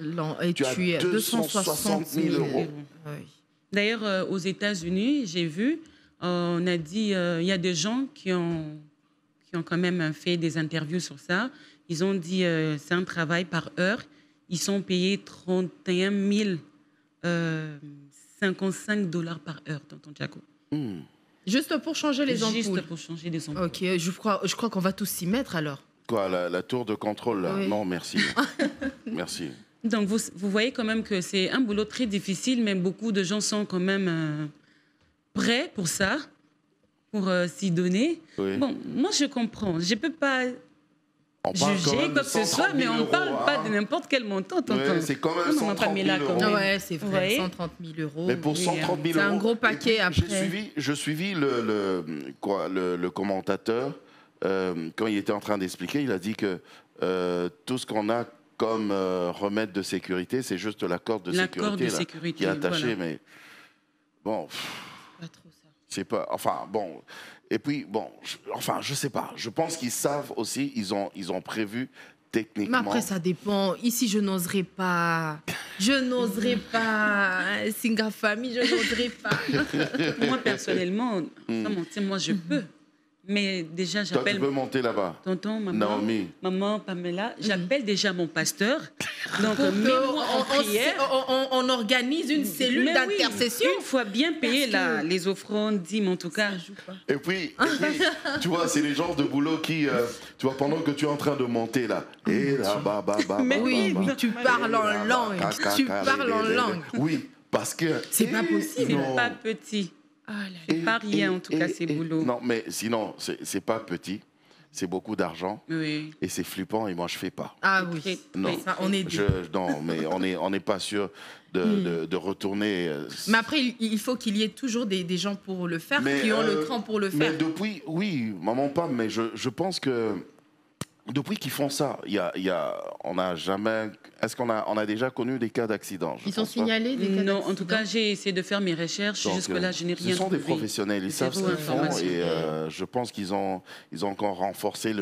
Et tu as 260 000 euros. Oui. D'ailleurs, aux États-Unis, j'ai vu, on a dit, il y a des gens qui ont quand même fait des interviews sur ça. Ils ont dit, c'est un travail par heure. Ils sont payés 31 055 $ par heure, tonton Jaco. Juste pour changer les ampoules. Juste pour changer les ampoules. Ok, je crois qu'on va tous s'y mettre alors. Quoi, la tour de contrôle, là? Oui. Non, merci. Merci. Donc, vous voyez quand même que c'est un boulot très difficile, mais beaucoup de gens sont quand même prêts pour ça, pour s'y donner. Oui. Bon, moi, je comprends. Je ne peux pas juger quoi que ce soit, mais on ne parle pas de n'importe quel montant. Ouais, c'est quand même 130 000 euros. Ouais, c'est vrai, 130 000 euros. Mais pour 130 000 euros... C'est un gros paquet après. Je suivis le commentateur. Quand il était en train d'expliquer, il a dit que tout ce qu'on a comme remède de sécurité, c'est juste la corde de sécurité qui est attachée. Voilà. Mais bon, pas trop ça. C'est pas. Enfin bon. Et puis bon, je sais pas. Je pense qu'ils savent aussi. Ils ont prévu techniquement. Mais après, ça dépend. Ici, je n'oserais pas. Singa famille, je n'oserais pas. Moi, personnellement, moi, je peux. Mais déjà, j'appelle... Toi, tu veux monter là-bas? Tonton, maman, Naomi. Maman, Pamela. J'appelle déjà mon pasteur. Donc, mets-moi en prière. On organise une cellule d'intercession. Une fois bien payé les offrandes, dîmes en tout cas. Et puis, tu vois, c'est les genres de boulot qui... tu vois, pendant que tu es en train de monter là... Et là, mais tu parles en langue. Tu parles en langue. Oui, parce que... C'est pas possible. C'est pas petit. C'est pas rien, en tout cas, ces boulots. Non, mais sinon, c'est pas petit. C'est beaucoup d'argent. Oui. Et c'est flippant, et moi, je fais pas. Ah oui. Non, ça, on est deux. Non, mais on n'est pas sûr de retourner. Mais après, il faut qu'il y ait toujours des gens pour le faire, qui ont le cran pour le faire. Mais depuis, oui, maman pas, mais je pense que depuis qu'ils font ça, on a jamais... Est-ce qu'on a déjà connu des cas d'accident? Ils sont signalés des cas d'accident? Non, en tout cas, j'ai essayé de faire mes recherches. Jusque-là, je n'ai rien trouvé. Ce sont des professionnels, ils savent ce qu'ils font. Et je pense qu'ils ont encore renforcé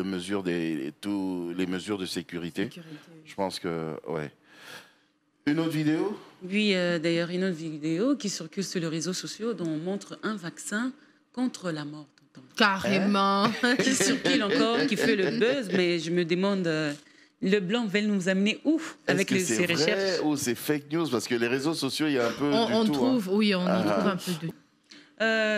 toutes les mesures de sécurité. Je pense que, ouais. Une autre vidéo? Oui, d'ailleurs, une autre vidéo qui circule sur les réseaux sociaux dont on montre un vaccin contre la mort. Carrément. Qui circule encore, qui fait le buzz, mais je me demande, le blanc va nous amener où avec ces recherches? C'est vrai ou c'est fake news? Parce que les réseaux sociaux, il y a un peu on trouve, oui, on y trouve un peu de...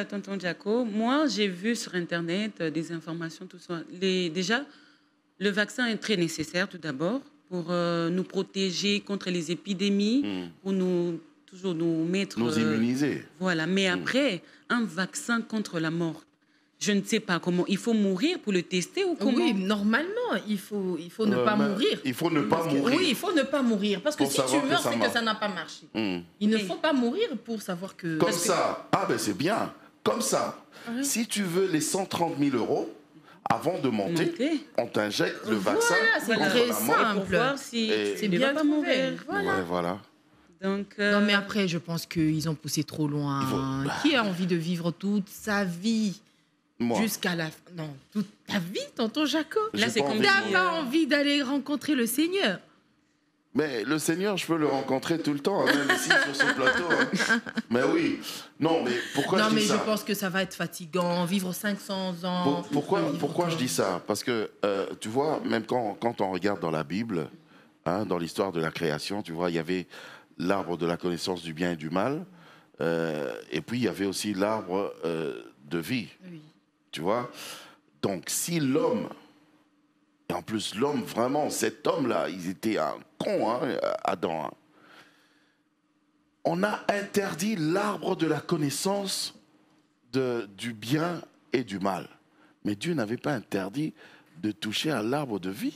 Tonton Jaco, moi, j'ai vu sur Internet des informations, tout ça. Déjà, le vaccin est très nécessaire, tout d'abord, pour nous protéger contre les épidémies, pour toujours nous mettre... Nous immuniser. Voilà, mais après, un vaccin contre la mort, je ne sais pas comment. Il faut mourir pour le tester ou comment? Oui, normalement, il faut ne pas mourir. Il faut ne pas mourir. Oui, il faut ne pas mourir. Parce que si tu meurs, c'est que ça n'a pas marché. Il ne faut pas mourir pour savoir que... Comme ça. Ah ben c'est bien. Comme ça. Si tu veux les 130 000 euros, avant de monter, on t'injecte le vaccin contre la mort. C'est pour voir si c'est bien pas mourir. Voilà. Donc, non, mais après, je pense qu'ils ont poussé trop loin. Qui a envie de vivre toute sa vie jusqu'à la fin? Non, toute ta vie, tonton Jaco. Là, c'est comme t'as pas envie d'aller rencontrer le Seigneur. Mais le Seigneur, je peux le rencontrer tout le temps, même ici sur ce plateau. Mais oui. Non, mais pourquoi je dis ça? Non, mais je pense que ça va être fatigant, vivre 500 ans. Pourquoi je dis ça? Parce que, tu vois, même quand on regarde dans la Bible, dans l'histoire de la création, tu vois, il y avait l'arbre de la connaissance du bien et du mal, et puis il y avait aussi l'arbre de vie. Oui. Tu vois? Donc, si l'homme, et en plus l'homme, vraiment, cet homme-là, il était un con, Adam. On a interdit l'arbre de la connaissance du bien et du mal. Mais Dieu n'avait pas interdit de toucher à l'arbre de vie.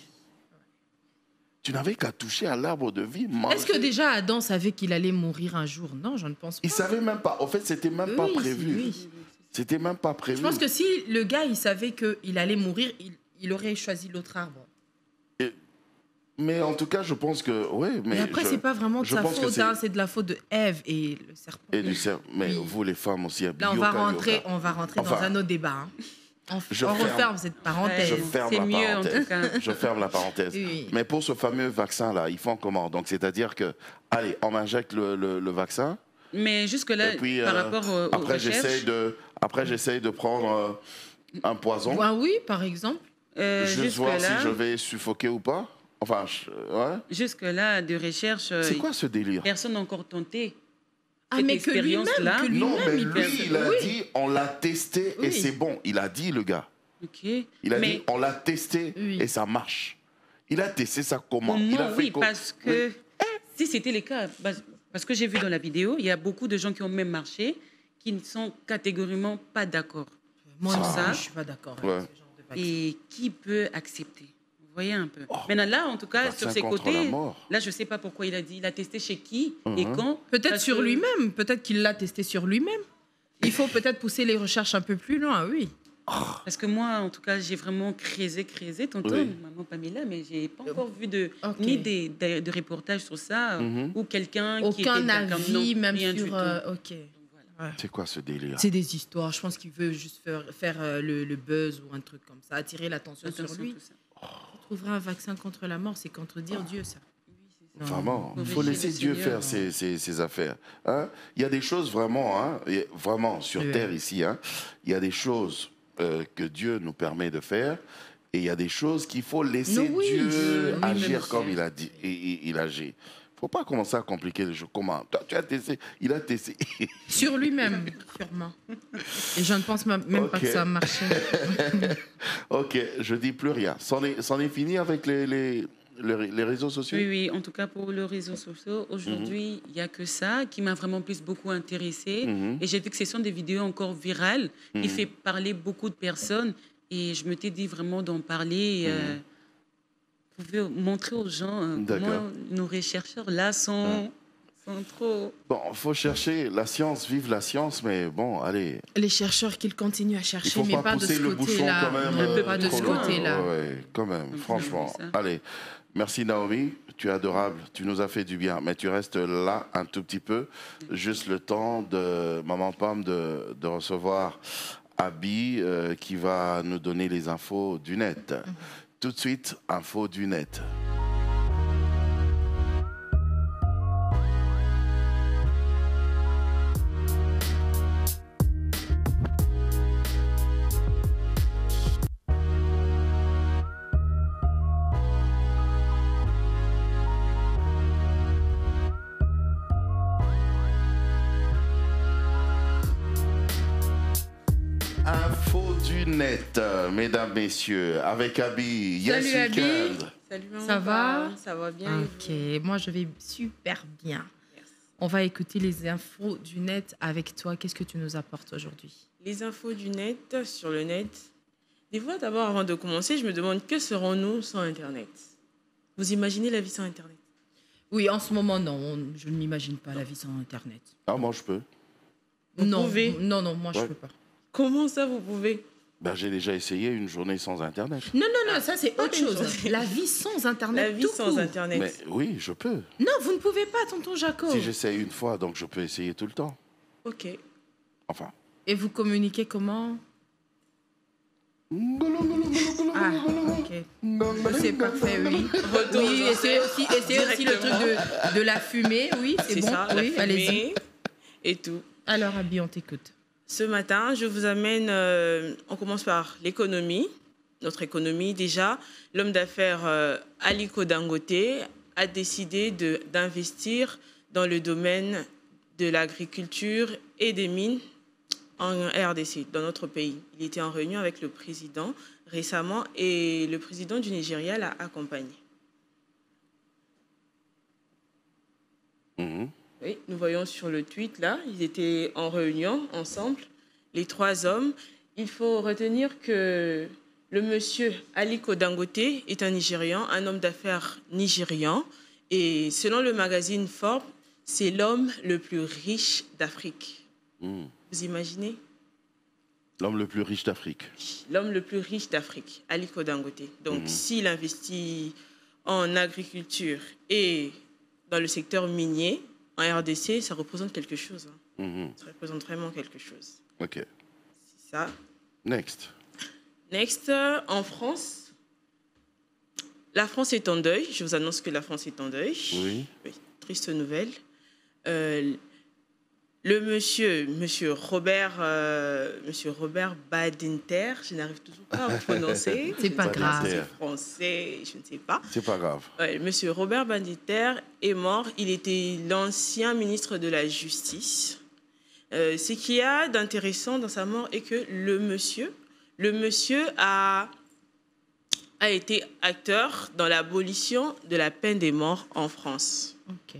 Tu n'avais qu'à toucher à l'arbre de vie. Est-ce que déjà Adam savait qu'il allait mourir un jour? Non, je ne pense pas. Il ne savait même pas. En fait, c'était même pas prévu. Oui. C'était même pas prévu. Je pense que si le gars, il savait qu'il allait mourir, il aurait choisi l'autre arbre. Mais en tout cas, je pense que... Oui, mais après, c'est pas vraiment de sa faute, c'est de la faute de Ève et le serpent. Et du serpent. Mais vous, les femmes aussi... Là, on va rentrer dans un autre débat. On referme cette parenthèse. Je ferme la parenthèse. Je ferme la parenthèse. Oui. Mais pour ce fameux vaccin-là, ils font comment? Donc, c'est-à-dire que, allez, on m'injecte le vaccin. Mais jusque-là, par rapport aux recherches... Après, j'essaye de prendre un poison. Oui, par exemple. Juste voir si je vais suffoquer ou pas. Enfin, ouais. Jusque-là, de recherche... C'est quoi ce délire? Personne n'a encore tenté. Mais que lui-même, non, mais lui, il a dit, on l'a testé et c'est bon. Il a dit, le gars. Okay. Il a dit, on l'a testé et ça marche. Il a testé ça comment? Parce que si c'était le cas, parce que j'ai vu dans la vidéo, il y a beaucoup de gens qui ont même marché qui ne sont catégoriquement pas d'accord. Moi, je ne suis pas d'accord avec ce genre de vaccin. Et qui peut accepter? Vous voyez un peu. Maintenant, là, en tout cas, sur ses côtés, là, je ne sais pas pourquoi il a dit. Il a testé chez qui et quand? Peut-être sur lui-même. Peut-être qu'il l'a testé sur lui-même. Il faut peut-être pousser les recherches un peu plus loin, oui. Parce que moi, en tout cas, j'ai vraiment creusé tantôt, maman Pamela, mais je n'ai pas encore vu ni de reportages sur ça, ou quelqu'un qui était... Aucun avis, même sur... OK. Ouais. C'est quoi ce délire? C'est des histoires. Je pense qu'il veut juste faire le buzz ou un truc comme ça, attirer l'attention sur lui. On trouvera un vaccin contre la mort, c'est contredire Dieu, ça. Vraiment, il faut laisser Dieu faire ses affaires. Hein? Il y a des choses vraiment, vraiment sur Terre ici, il y a des choses que Dieu nous permet de faire et il y a des choses qu'il faut laisser Dieu agir comme il a dit. Et il agit. Il ne faut pas commencer à compliquer les choses. Comment? Toi, tu as testé. Il a testé. Sur lui-même, sûrement. Et je ne pense même pas que ça a marché. Ok, je ne dis plus rien. C'en est fini avec les réseaux sociaux? Oui, en tout cas pour les réseaux sociaux, aujourd'hui, il n'y a que ça qui m'a vraiment beaucoup intéressée. Et j'ai vu que ce sont des vidéos encore virales qui fait parler beaucoup de personnes. Et je m'étais dit vraiment d'en parler. Vous pouvez montrer aux gens comment nos chercheurs là sont trop... Bon, il faut chercher la science, vive la science, mais bon, allez. Les chercheurs qu'ils continuent à chercher, mais pas de ce côté-là. Pas de ce côté-là. Ouais, quand même, franchement. Allez, merci Naomi, tu es adorable, tu nous as fait du bien, mais tu restes là un tout petit peu, juste le temps de Maman Pam de recevoir Abby qui va nous donner les infos du net. Tout de suite, info du net. Info du net, mesdames, messieurs, avec Abby. Yes, salut Abby. Salut, ça va? Ça va bien. Ok, moi je vais super bien. Merci. On va écouter les infos du net avec toi. Qu'est-ce que tu nous apportes aujourd'hui? Les infos du net, sur le net. Des fois, d'abord, avant de commencer, je me demande que serons-nous sans Internet? Vous imaginez la vie sans Internet? Oui, en ce moment, non. Je ne m'imagine pas la vie sans Internet. Ah, moi, je peux. Vous pouvez? Non, moi, je ne peux pas. Comment ça, vous pouvez? Ben, j'ai déjà essayé une journée sans Internet. Non, ça c'est autre chose. La vie sans Internet. La vie sans Internet. Mais oui, je peux. Non, vous ne pouvez pas, tonton Jacob. Si j'essaie une fois, donc je peux essayer tout le temps. Ok. Enfin. Et vous communiquez comment? Ah, ok. C'est parfait, oui. Oui, et c'est aussi le truc de la fumée, oui, c'est bon. Ça, oui, allez-y. Et tout. Alors, Abby, on t'écoute. Ce matin, je vous amène, on commence par l'économie, notre économie déjà. L'homme d'affaires Aliko Dangote a décidé d'investir dans le domaine de l'agriculture et des mines en RDC, dans notre pays. Il était en réunion avec le président récemment et le président du Nigeria l'a accompagné. Oui, nous voyons sur le tweet, là, ils étaient en réunion ensemble, les trois hommes. Il faut retenir que le monsieur Aliko Dangote est un Nigérian, un homme d'affaires nigérian. Et selon le magazine Forbes, c'est l'homme le plus riche d'Afrique. Vous imaginez? L'homme le plus riche d'Afrique. L'homme le plus riche d'Afrique, Aliko Dangote. Donc, s'il investit en agriculture et dans le secteur minier, en RDC, ça représente quelque chose. Ça représente vraiment quelque chose. OK. C'est ça. Next, en France, la France est en deuil. Je vous annonce que la France est en deuil. Oui. Triste nouvelle. Le monsieur Robert Badinter, je n'arrive toujours pas à le prononcer. C'est pas grave. C'est français, je ne sais pas. C'est pas grave. Monsieur Robert Badinter est mort. Il était l'ancien ministre de la Justice. Ce qu'il y a d'intéressant dans sa mort est que le monsieur a été acteur dans l'abolition de la peine de mort en France. Ok.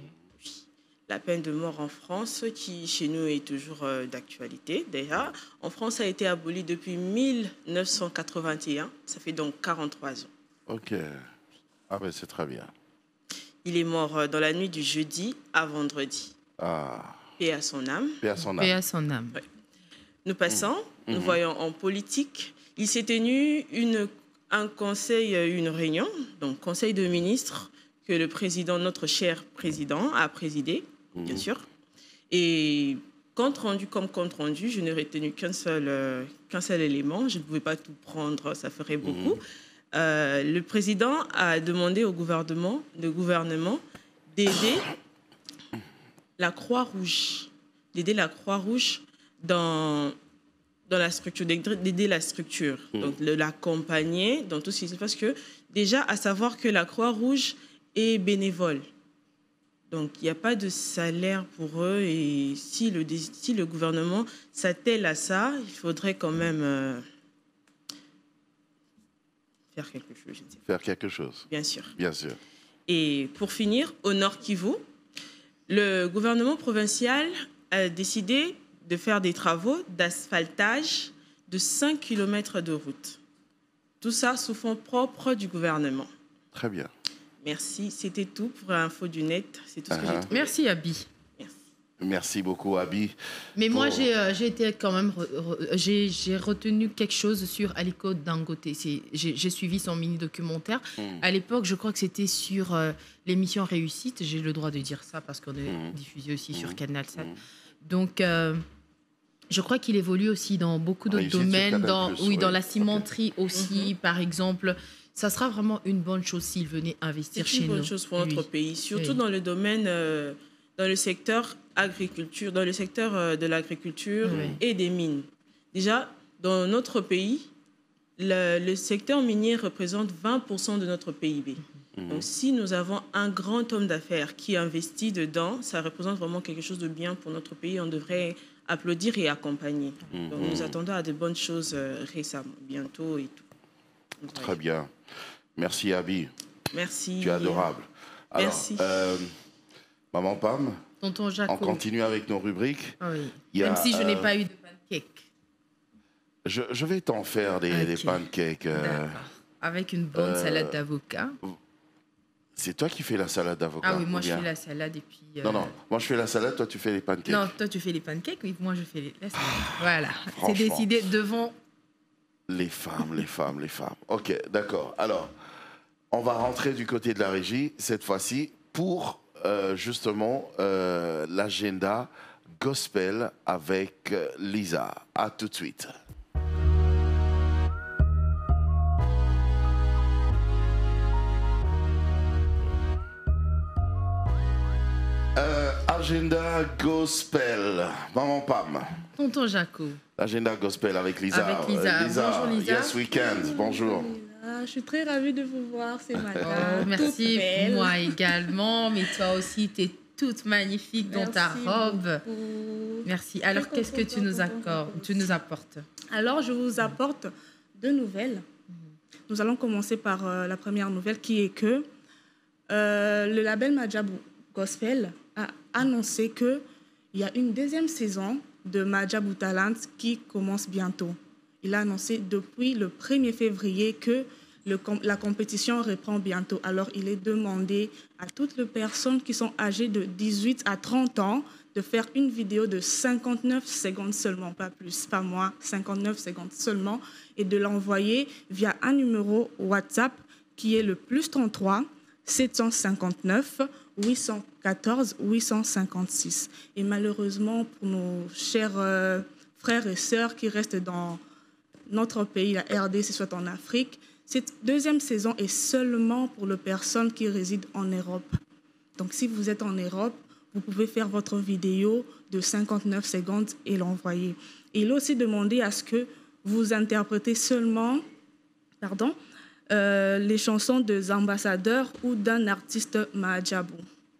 La peine de mort en France, qui chez nous est toujours d'actualité déjà. En France, ça a été aboli depuis 1981. Ça fait donc 43 ans. OK. Ah ben c'est très bien. Il est mort dans la nuit du jeudi à vendredi. Ah. Paix à son âme. Paix à son âme. Paix à son âme. Ouais. Nous passons, nous voyons en politique. Il s'est tenu une réunion, donc conseil de ministres, que le président, notre cher président, a présidé, bien sûr. Et compte rendu comme compte rendu, je n'ai retenu qu'un seul élément. Je ne pouvais pas tout prendre, ça ferait beaucoup. Le président a demandé au gouvernement d'aider la Croix-Rouge, dans la structure, d'aider la structure, donc de l'accompagner dans tout ce qui se passe. Parce que déjà, à savoir que la Croix-Rouge est bénévole. Donc, il n'y a pas de salaire pour eux. Et si le gouvernement s'attelle à ça, il faudrait quand même faire quelque chose. Je ne sais pas. Faire quelque chose. Bien sûr. Bien sûr. Et pour finir, au Nord Kivu, le gouvernement provincial a décidé de faire des travaux d'asphaltage de 5 km de route. Tout ça sous fonds propres du gouvernement. Très bien. Merci, c'était tout pour Info du Net. C'est tout ce que j'ai trouvé. Merci, Abi. Merci. Merci beaucoup, Abi. Mais moi, j'ai été quand même... j'ai retenu quelque chose sur Aliko Dangote. J'ai suivi son mini-documentaire. À l'époque, je crois que c'était sur l'émission Réussite. J'ai le droit de dire ça parce qu'on est diffusé aussi sur Canal 7. Donc, je crois qu'il évolue aussi dans beaucoup d'autres domaines. Dans la cimenterie aussi, par exemple. Ça sera vraiment une bonne chose s'il venait investir chez nous. C'est une bonne chose pour notre pays, surtout dans le domaine, dans le secteur agriculture, dans le secteur de l'agriculture et des mines. Déjà, dans notre pays, le secteur minier représente 20% de notre PIB. Donc, si nous avons un grand homme d'affaires qui investit dedans, ça représente vraiment quelque chose de bien pour notre pays. On devrait applaudir et accompagner. Donc, nous attendons à de bonnes choses récemment, bientôt et tout. Très bien. Merci, Abi. Merci. Tu es adorable. Alors, merci. Maman Pam, Tonton Jaco. On continue avec nos rubriques. Oui. Même si je n'ai pas eu de pancakes. Je vais t'en faire des pancakes. D'accord. Avec une bonne salade d'avocat. C'est toi qui fais la salade d'avocat? Ah oui, moi je fais la salade et puis... Non, moi je fais la salade, toi tu fais les pancakes. Non, toi tu fais les pancakes, oui, moi je fais la salade. Voilà, c'est décidé devant... Les femmes. Ok, d'accord. Alors, on va rentrer du côté de la régie, cette fois-ci, pour justement l'agenda gospel avec Lisa. À tout de suite. Agenda gospel. Maman Pam. Tonton Jaco. Agenda gospel avec Lisa. Avec Lisa. Bonjour Lisa. Yes Weekend. Bonjour. Je suis très ravie de vous voir ce matin. Oh, merci. Moi également. Mais toi aussi, tu es toute magnifique dans ta robe. Beaucoup. Merci. Alors, qu'est-ce que tu nous apportes? Alors, je vous apporte 2 nouvelles. Nous allons commencer par la première nouvelle qui est que le label Madjabou Gospel a annoncé qu'il y a une 2e saison de Madjabou Talent qui commence bientôt. Il a annoncé depuis le 1er février que la compétition reprend bientôt. Alors, il est demandé à toutes les personnes qui sont âgées de 18 à 30 ans de faire une vidéo de 59 secondes seulement, pas plus, pas moins, 59 secondes seulement, et de l'envoyer via un numéro WhatsApp qui est le +33 759 814 856. Et malheureusement, pour nos chers frères et sœurs qui restent dans notre pays, la RDC, soit en Afrique, cette deuxième saison est seulement pour les personnes qui résident en Europe. Donc, si vous êtes en Europe, vous pouvez faire votre vidéo de 59 secondes et l'envoyer. Et il a aussi demandé à ce que vous interprétez seulement les chansons des ambassadeurs ou d'un artiste Madjabou.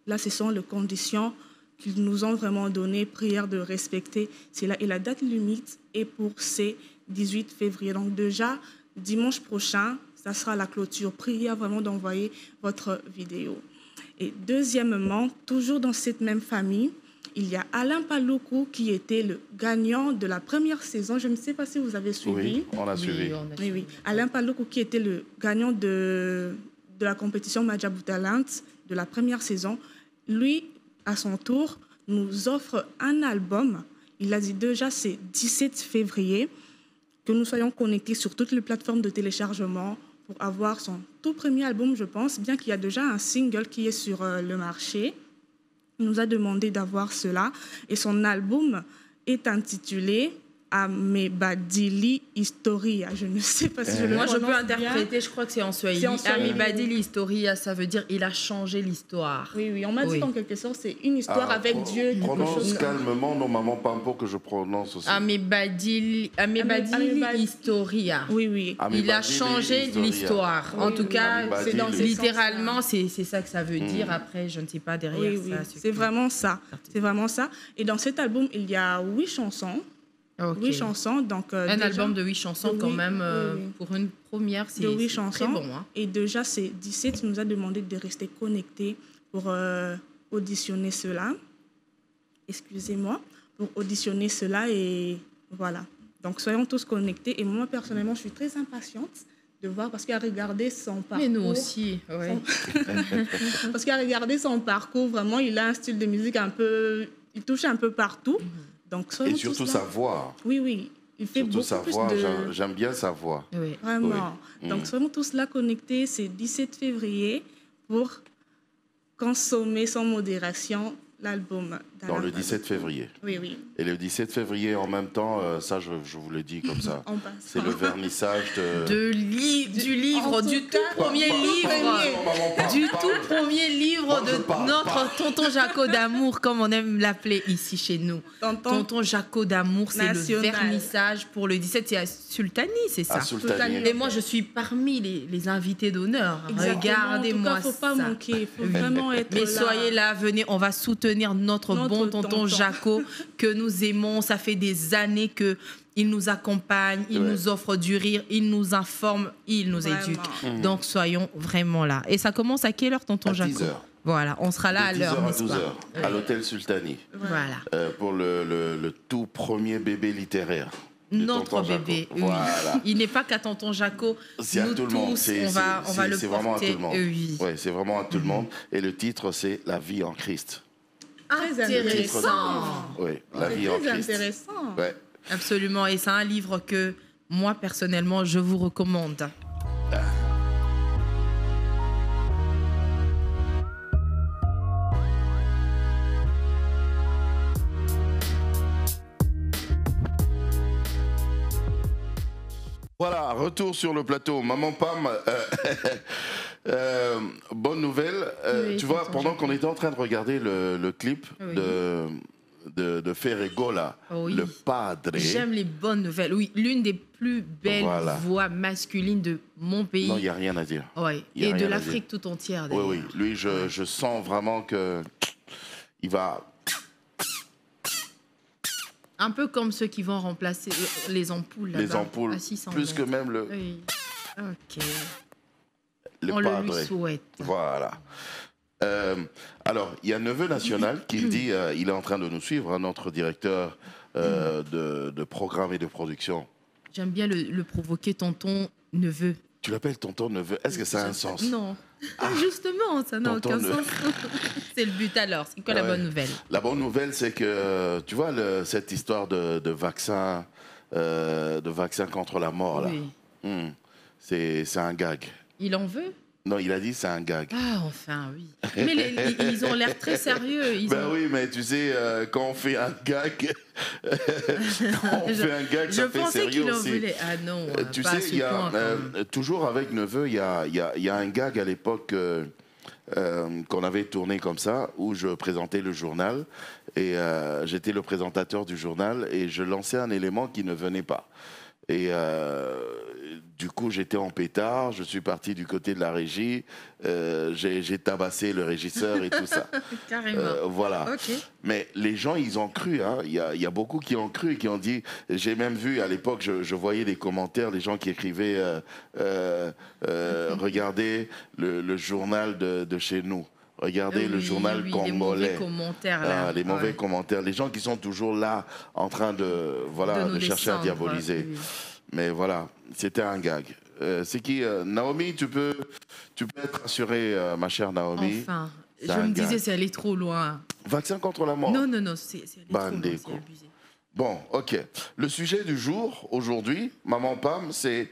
Là, ce sont les conditions qu'ils nous ont vraiment données, prière de respecter. C'est là. Et la date limite est pour ces 18 février. Donc déjà, dimanche prochain, ça sera la clôture. Prière vraiment d'envoyer votre vidéo. Et deuxièmement, toujours dans cette même famille, il y a Alain Paloukou qui était le gagnant de la première saison. Je ne sais pas si vous avez suivi. Oui, on a suivi. Oui. Alain Paloukou qui était le gagnant de la compétition Madjabou Talent de la première saison. Lui, à son tour, nous offre un album. Il a dit déjà, c'est 17 février, que nous soyons connectés sur toutes les plateformes de téléchargement pour avoir son tout premier album, je pense, bien qu'il y a déjà un single qui est sur le marché. Il nous a demandé d'avoir cela. Et son album est intitulé Amebadili Historia. Je ne sais pas si je le prononce Moi, je peux interpréter, bien. Je crois que c'est en Swahili. Amebadili Historia, ça veut dire il a changé l'histoire. Oui, on m'a dit en quelque sorte, c'est une histoire avec Dieu. Prononce calmement, non, maman, pas pour que je prononce aussi. Amebadili Historia. Oui. Il a changé l'histoire. En tout cas, littéralement, c'est ça que ça veut dire. Après, je ne sais pas derrière ça. C'est vraiment ça. C'est vraiment ça. Et dans cet album, il y a 8 chansons. 8 chansons. Donc, un album de 8 chansons quand même, pour une première, c'est très bon. Hein. Et déjà, c'est 17, il nous a demandé de rester connectés pour auditionner cela. Excusez-moi, pour auditionner cela et voilà. Donc, soyons tous connectés. Et moi, personnellement, je suis très impatiente de voir, parce qu'il a regardé son parcours. Mais nous aussi, oui. Parce qu'il a regardé son parcours, vraiment, il a un style de musique un peu... Il touche un peu partout. Donc, et surtout sa voix. Oui. Il fait surtout sa voix, j'aime bien sa voix. Oui. Vraiment. Oui. Donc, soyons tous là connectés. C'est 17 février pour consommer sans modération l'album. Dans le 17 février. Oui. Et le 17 février, en même temps, ça, je vous le dis comme ça. C'est le vernissage du livre, du tout premier livre de notre tonton Jaco d'Amour, comme on aime l'appeler ici chez nous. Tonton Jaco d'Amour, c'est le vernissage pour le 17. C'est à Sultani, c'est ça? À Sultani. Et moi, je suis parmi les invités d'honneur. Regardez-moi ça. Il ne faut pas manquer, il faut vraiment être là. Mais soyez là, venez, on va soutenir notre bon tonton Jaco que nous aimons. Ça fait des années qu'il nous accompagne, il nous offre du rire, il nous informe, il nous éduque. Donc soyons vraiment là. Et ça commence à quelle heure, tonton Jaco? 10h. Voilà, on sera là à l'heure. 10h à 12h, à l'hôtel Sultani. Voilà. Pour le tout premier bébé littéraire. Notre bébé, oui. Voilà. Il n'est pas qu'à tonton Jaco. C'est à tout le monde. On va le porter. C'est vraiment à tout le monde. Oui. Ouais, c'est vraiment à tout le monde. Et le titre, c'est La vie en Christ. Intéressant. Oui, La vie en Christ. C'est intéressant. Ouais. Absolument. Et c'est un livre que moi, personnellement, je vous recommande. Voilà, retour sur le plateau. Maman Pam, bonne nouvelle. Tu vois, pendant qu'on était en train de regarder le clip de Ferregola, le padre. J'aime les bonnes nouvelles. Oui, l'une des plus belles voix masculines de mon pays. Non, il n'y a rien à dire. Ouais. Et de l'Afrique tout entière. Oui. Lui, je sens vraiment qu'il va... Un peu comme ceux qui vont remplacer les ampoules là-bas. Les ampoules, plus que même le... Oui, ok. Le on padre. le lui souhaite. Voilà. Alors, il y a Neveu National qui dit, il est en train de nous suivre, notre directeur de programme et de production. J'aime bien le provoquer, tonton Neveu. Tu l'appelles tonton Neveu? Est-ce que ça a un sens? Non. Justement, ça n'a aucun sens. C'est le but alors. C'est quoi la bonne nouvelle? La bonne nouvelle, c'est que, tu vois, cette histoire de vaccin contre la mort, là, c'est un gag. Il en veut? Non, il a dit c'est un gag. Ah, enfin, oui. Mais ils ont l'air très sérieux. Oui, mais tu sais, quand on fait un gag, ça fait sérieux aussi. Voulait... Ah non, tu sais, il y a, toujours avec Neveu, il y a un gag à l'époque qu'on avait tourné comme ça, où je présentais le journal, et j'étais le présentateur du journal, et je lançais un élément qui ne venait pas. Et du coup, j'étais en pétard, je suis parti du côté de la régie, j'ai tabassé le régisseur et tout ça. Carrément. Voilà. Okay. Mais les gens, ils ont cru. Hein. Il y a beaucoup qui ont cru et qui ont dit... J'ai même vu, à l'époque, je voyais des commentaires, des gens qui écrivaient regardez le journal de chez nous. Regardez le journal congolais. Les mauvais commentaires. Les gens qui sont toujours là en train de chercher à diaboliser. Oui. Mais voilà, c'était un gag. C'est qui Naomi, tu peux être assurée, ma chère Naomi. Enfin, je me disais, c'est aller trop loin. Vaccin contre la mort. Non, c'est aller trop loin, c'est abusé. Bon, ok. Le sujet du jour, aujourd'hui, Maman Pam, c'est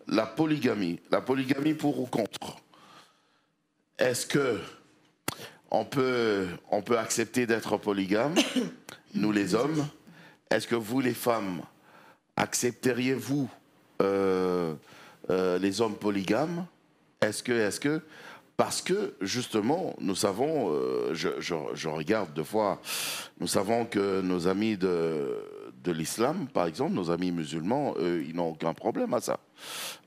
la polygamie. La polygamie pour ou contre. Est-ce que on peut accepter d'être polygame, nous les hommes? Est-ce que vous, les femmes, accepteriez-vous les hommes polygames? Est-ce que parce que justement, nous savons, je regarde deux fois, nous savons que nos amis de l'islam, par exemple, nos amis musulmans, eux, ils n'ont aucun problème à ça.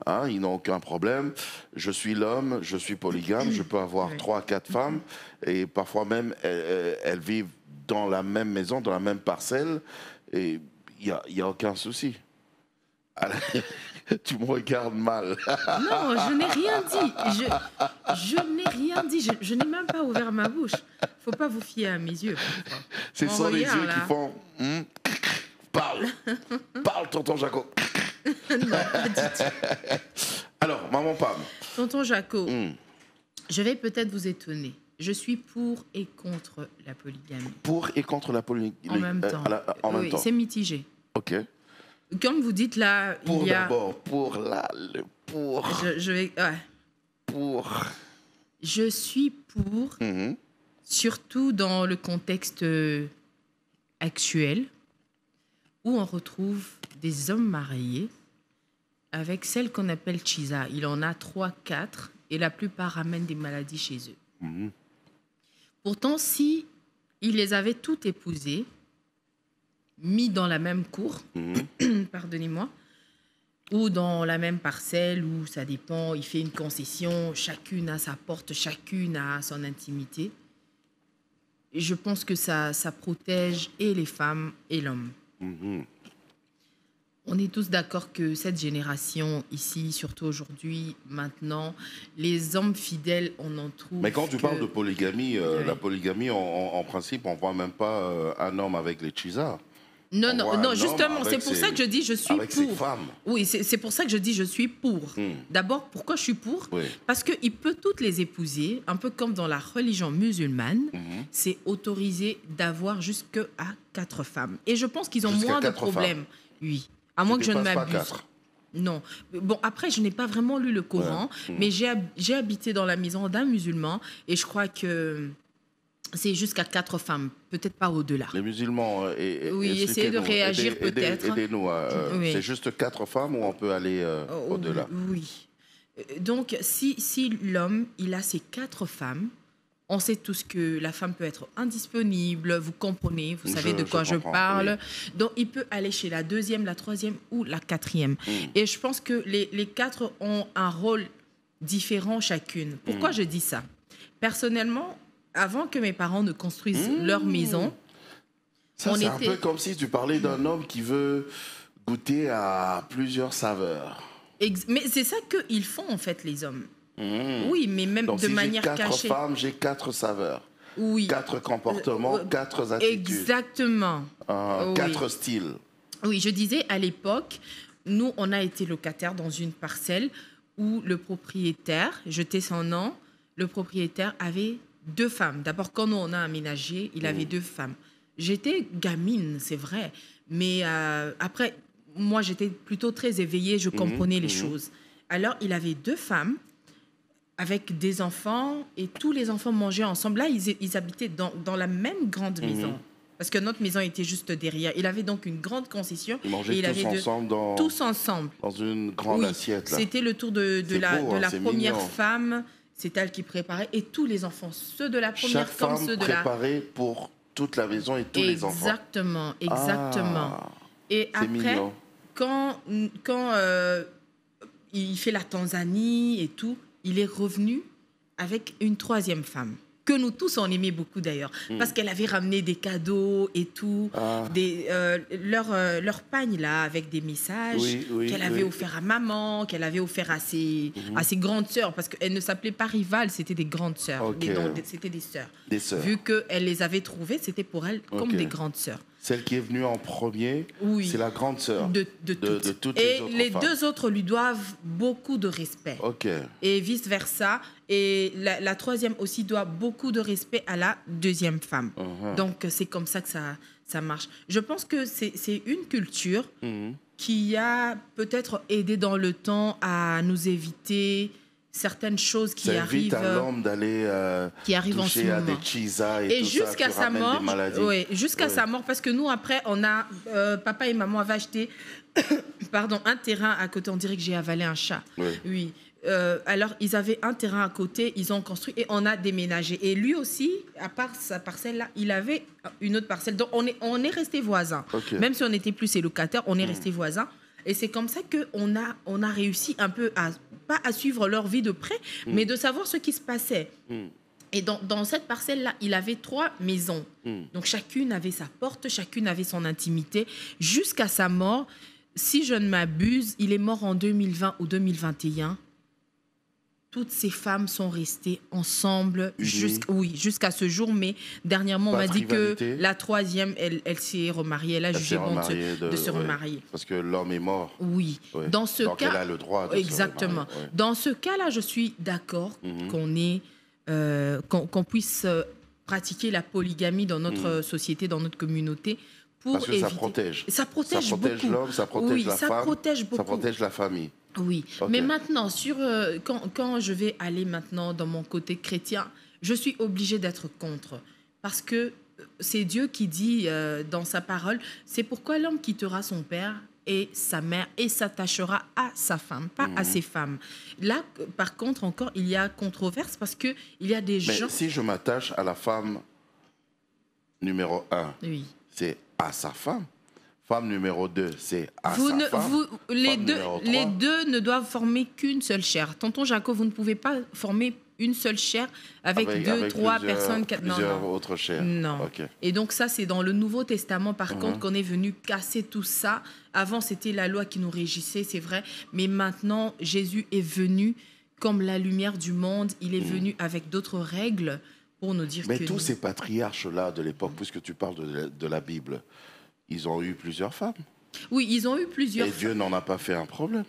Hein, ils n'ont aucun problème. Je suis l'homme, je suis polygame, je peux avoir 3 à 4 femmes, et parfois même, elles vivent dans la même maison, dans la même parcelle, et il n'y a aucun souci. Alors, tu me regardes mal. Non, je n'ai rien dit. Je n'ai rien dit. Je n'ai même pas ouvert ma bouche. Il ne faut pas vous fier à mes yeux. Ce sont les yeux qui font... Parle, tonton Jaco. Non, pas du tout. Alors, Maman Pam. Tonton Jaco, je vais peut-être vous étonner. Je suis pour et contre la polygamie. Pour et contre la polygamie. En même temps. Oui, c'est mitigé. Ok. Comme vous dites là, pour il y a... d'abord, pour. Je vais... Ouais. Pour. Je suis pour, surtout dans le contexte actuel, où on retrouve des hommes mariés avec celle qu'on appelle Chiza. Il en a 3, 4, et la plupart ramènent des maladies chez eux. Pourtant, si ils les avaient toutes épousées, mis dans la même cour, pardonnez-moi, ou dans la même parcelle, où ça dépend, il fait une concession, chacune a sa porte, chacune a son intimité. Et je pense que ça protège et les femmes et l'homme. On est tous d'accord que cette génération ici, surtout aujourd'hui, maintenant, les hommes fidèles, on en trouve. Mais quand tu parles de polygamie, la polygamie, en principe, on ne voit même pas un homme avec les Chiza. Non, justement, c'est pour ça que je dis je suis avec pour. Ses femmes. Oui, c'est pour ça que je dis je suis pour. D'abord, pourquoi je suis pour? Parce qu'il peut toutes les épouser, un peu comme dans la religion musulmane, c'est autorisé d'avoir jusqu'à 4 femmes. Et je pense qu'ils ont moins de problèmes. Oui, à moins que je ne m'abuse. Non. Bon, après, je n'ai pas vraiment lu le Coran, mais j'ai habité dans la maison d'un musulman et je crois que c'est jusqu'à 4 femmes, peut-être pas au-delà. Les musulmans, oui, essayez de réagir peut-être. Aidez-nous. Oui. C'est juste 4 femmes ou on peut aller au-delà? Oui. Donc, si l'homme, il a ces 4 femmes, on sait tous que la femme peut être indisponible, vous comprenez, vous savez de quoi je parle. Oui. Donc, il peut aller chez la 2e, la 3e ou la 4e. Et je pense que les 4 ont un rôle différent chacune. Pourquoi je dis ça? Personnellement, avant que mes parents ne construisent leur maison, c'est un peu comme si tu parlais d'un homme qui veut goûter à plusieurs saveurs. Mais c'est ça qu'ils font, en fait, les hommes. Oui, mais même donc, de manière cachée. Donc, si j'ai 4 femmes, j'ai 4 saveurs. Oui. 4 comportements, 4 attitudes. Exactement. 4 styles. Oui, je disais, à l'époque, nous, on a été locataires dans une parcelle où le propriétaire, je tais son nom, le propriétaire avait 2 femmes. D'abord, quand nous, on a aménagé, il avait 2 femmes. J'étais gamine, c'est vrai. Mais après, moi, j'étais plutôt très éveillée, je comprenais les choses. Alors, il avait 2 femmes. avec des enfants et tous les enfants mangeaient ensemble. Là, ils habitaient dans la même grande maison. Parce que notre maison était juste derrière. Il avait donc une grande concession. Ils mangeaient tous ensemble dans une grande assiette. C'était le tour de la première femme. C'est elle qui préparait. Et tous les enfants, ceux de la première comme ceux de la... Chaque femme préparait pour toute la maison et tous les enfants. Exactement. Et après, mignon. quand il fait la Tanzanie et tout, il est revenu avec une troisième femme. Que nous tous, on aimait beaucoup d'ailleurs. Parce qu'elle avait ramené des cadeaux et tout. Leur pagne là, avec des messages qu'elle avait offert à maman, qu'elle avait offert à ses grandes sœurs. Parce qu'elles ne s'appelaient pas rivales, c'était des grandes sœurs. C'était des sœurs. Vu qu'elle les avait trouvées, c'était pour elles comme des grandes sœurs. Celle qui est venue en premier, c'est la grande sœur de toutes les autres les femmes. Deux autres lui doivent beaucoup de respect. Et vice-versa. Et la troisième aussi doit beaucoup de respect à la deuxième femme. Donc, c'est comme ça que ça marche. Je pense que c'est une culture qui a peut-être aidé dans le temps à nous éviter certaines choses qui arrivent. Ça évite à l'homme d'aller toucher à des chisas et tout jusqu'à ça, sa mort, jusqu'à sa mort, parce que nous, après, on a... papa et maman avaient acheté un terrain à côté. On dirait que j'ai avalé un chat. Oui. Alors, ils avaient un terrain à côté, ils ont construit et on a déménagé. Et lui aussi, à part sa parcelle-là, il avait une autre parcelle. Donc, on est restés voisins. Même si on n'était plus ses locataires, on est restés voisins. Et c'est comme ça qu'on a réussi un peu pas à suivre leur vie de près, mais de savoir ce qui se passait. Et dans cette parcelle-là, il avait 3 maisons. Donc, chacune avait sa porte, chacune avait son intimité, jusqu'à sa mort. Si je ne m'abuse, il est mort en 2020 ou 2021. Toutes ces femmes sont restées ensemble jusqu'à ce jour, mais dernièrement, on m'a dit que la troisième, elle s'est remariée. Elle a jugé bon de se remarier. Parce que l'homme est mort. Oui. Dans ce Donc cas, elle a le droit de exactement. se remarier. Dans ce cas-là, je suis d'accord qu'on puisse pratiquer la polygamie dans notre société, dans notre communauté. Parce que ça protège. Ça protège beaucoup. L'homme, ça protège la femme, protège beaucoup. Ça protège la famille. Oui, mais maintenant, quand je vais aller maintenant dans mon côté chrétien, je suis obligée d'être contre. Parce que c'est Dieu qui dit dans sa parole, c'est pourquoi l'homme quittera son père et sa mère et s'attachera à sa femme, pas à ses femmes. Là, par contre, encore, il y a controverse parce qu'il y a des gens... Mais si je m'attache à la femme numéro 1, c'est à sa femme. Femme numéro 2, c'est à sa femme. Les deux ne doivent former qu'une seule chair. Tonton Jaco, vous ne pouvez pas former une seule chair avec 2, 3 personnes. Plusieurs autres chairs. Non. Et donc ça, c'est dans le Nouveau Testament, par contre, qu'on est venu casser tout ça. Avant, c'était la loi qui nous régissait, c'est vrai. Mais maintenant, Jésus est venu comme la lumière du monde. Il est venu avec d'autres règles pour nous dire Mais tous ces patriarches-là de l'époque, puisque tu parles de la Bible, ils ont eu plusieurs femmes. Oui, ils ont eu plusieurs femmes. Et Dieu n'en a pas fait un problème.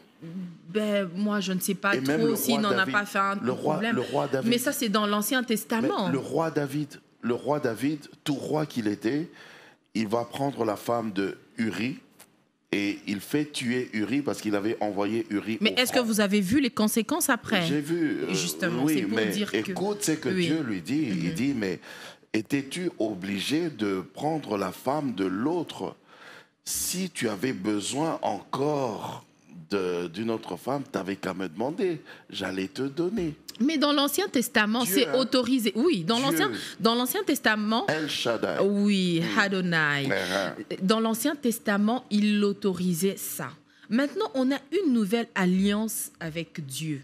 Moi, je ne sais pas trop s'il n'en a pas fait un problème. Le roi David, mais ça, c'est dans l'Ancien Testament. Mais le roi David, tout roi qu'il était, il va prendre la femme de Uri et il fait tuer Uri parce qu'il avait envoyé Uri. Mais est-ce que vous avez vu les conséquences après? J'ai vu. Justement, oui, c'est pour dire que... Écoute, c'est que Dieu lui dit, il dit, mais étais-tu obligé de prendre la femme de l'autre? Si tu avais besoin encore d'une autre femme, tu n'avais qu'à me demander. J'allais te donner. Mais dans l'Ancien Testament, c'est autorisé. Oui, dans l'Ancien Testament... El Shaddai. Oui, Adonai. Dans l'Ancien Testament, il autorisait ça. Maintenant, on a une nouvelle alliance avec Dieu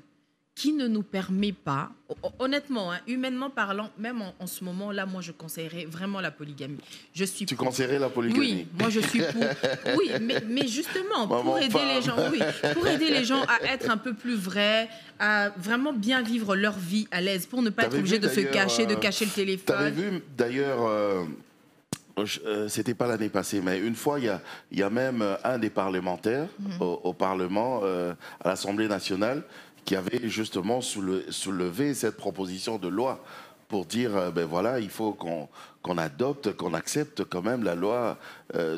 qui ne nous permet pas, honnêtement, humainement parlant, même en ce moment-là, moi, je conseillerais vraiment la polygamie. Tu conseillerais la polygamie? Oui, moi, je suis pour. Oui, mais justement, pour aider les gens à être un peu plus vrais, à vraiment bien vivre leur vie à l'aise, pour ne pas être obligé de se cacher, de cacher le téléphone. Tu avais vu, d'ailleurs... c'était pas l'année passée, mais une fois, il y a même un des parlementaires au Parlement, à l'Assemblée nationale, qui avait justement soulevé cette proposition de loi pour dire, ben voilà, il faut qu'on adopte, qu'on accepte quand même la loi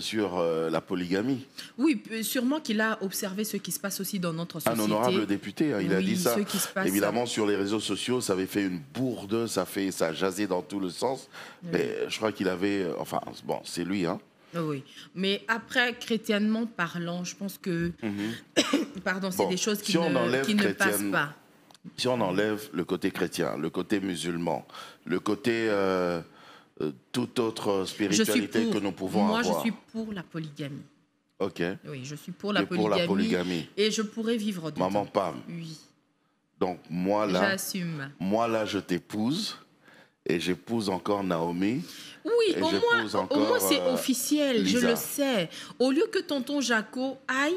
sur la polygamie. Oui, sûrement qu'il a observé ce qui se passe aussi dans notre société. Un honorable député, hein, il a dit ça. Ce qui se passe. Évidemment, sur les réseaux sociaux, ça avait fait une bourde, ça a jasé dans tout le sens. Oui. Mais je crois qu'il avait... Enfin, bon, c'est lui, hein. Oui, mais après, chrétiennement parlant, je pense que... Pardon, c'est des choses qui ne passent pas. Si on enlève le côté chrétien, le côté musulman, le côté toute autre spiritualité que nous pouvons avoir... Moi, je suis pour la polygamie. OK. Oui, je suis pour la polygamie. Et je pourrais vivre dedans. Maman Pam. Oui. Donc, moi, là... J'assume. Moi, là, je t'épouse et j'épouse encore Naomi. Oui, au moins c'est officiel, Lisa. Je le sais. Au lieu que tonton Jaco aille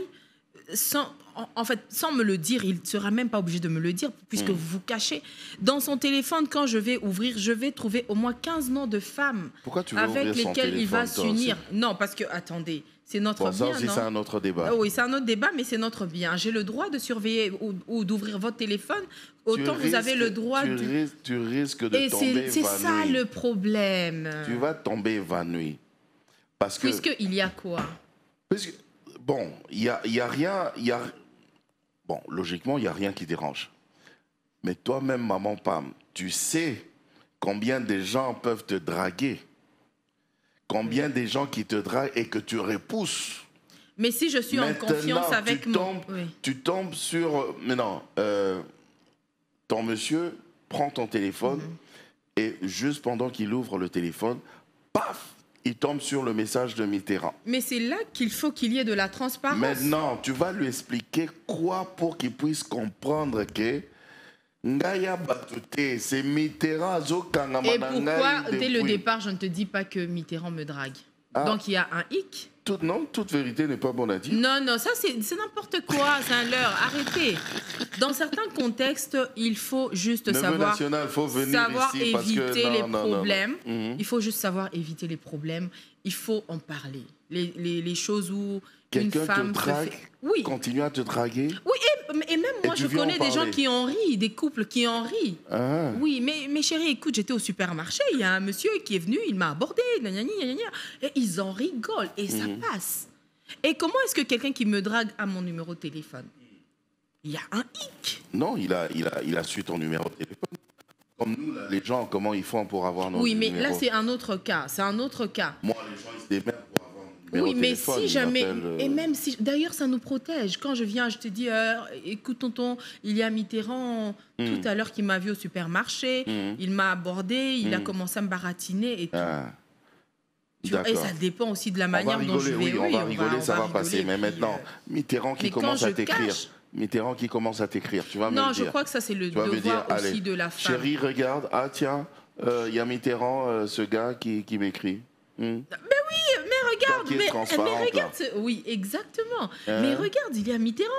sans me le dire, il ne sera même pas obligé de me le dire, puisque vous vous cachez. Dans son téléphone, quand je vais ouvrir, je vais trouver au moins 15 noms de femmes avec lesquelles il va s'unir. Non, parce que, attendez, c'est notre bien, ça aussi, c'est un autre débat. Oui, c'est un autre débat, mais c'est notre bien. J'ai le droit de surveiller ou d'ouvrir votre téléphone, autant vous avez le droit... Tu risques de tomber évanoui. C'est ça le problème. Tu vas tomber évanoui. Puisqu'il y a quoi? Bon, il y a rien... Bon, logiquement, il n'y a rien qui dérange. Mais toi-même, maman Pam, tu sais combien de gens peuvent te draguer, combien de gens qui te draguent et que tu repousses. Mais si je suis en confiance avec mon... Tu tombes sur... Maintenant, ton monsieur prend ton téléphone et juste pendant qu'il ouvre le téléphone, paf, il tombe sur le message de Mitterrand. Mais c'est là qu'il faut qu'il y ait de la transparence. Maintenant, tu vas lui expliquer quoi pour qu'il puisse comprendre que Ngaya Batouté, c'est Mitterrand. Et pourquoi, dès le départ, je ne te dis pas que Mitterrand me drague? Donc il y a un hic. Non, toute vérité n'est pas bonne à dire. Non, ça c'est n'importe quoi, c'est un leurre. Arrêtez. Dans certains contextes, il faut juste savoir éviter les problèmes. Il faut juste savoir éviter les problèmes. Il faut en parler. Les choses où une femme te drague, continue à te draguer. Oui, et même moi, je connais des gens qui en rient, des couples qui en rient. Ah. Oui, mais chérie, écoute, j'étais au supermarché, il y a un monsieur qui est venu, il m'a abordé, et ils en rigolent, et ça passe. Et comment est-ce que quelqu'un qui me drague a mon numéro de téléphone? Il y a un hic. Non, il a su ton numéro de téléphone. Comme nous, là, les gens, comment ils font pour avoir nos numéros? Oui, mais là, c'est un autre cas. Moi, les gens, ils se démerdent pour avoir mon numéro de téléphone. Oui, mais si jamais... Et même si... D'ailleurs, ça nous protège. Quand je viens, je te dis, écoute, tonton, il y a Mitterrand tout à l'heure qui m'a vu au supermarché. Il m'a abordé, il a commencé à me baratiner et tout. Et ça dépend aussi de la manière dont je vais... On va rigoler, ça va passer. Mais maintenant, Mitterrand qui commence à t'écrire... Mitterrand qui commence à t'écrire, tu vas me dire. Non, je crois que ça, c'est le devoir aussi de la femme. Chérie, regarde, tiens, il y a Mitterrand, ce gars qui m'écrit. Mais oui, mais regarde, mais regarde, oui, exactement. Mais regarde, il y a Mitterrand.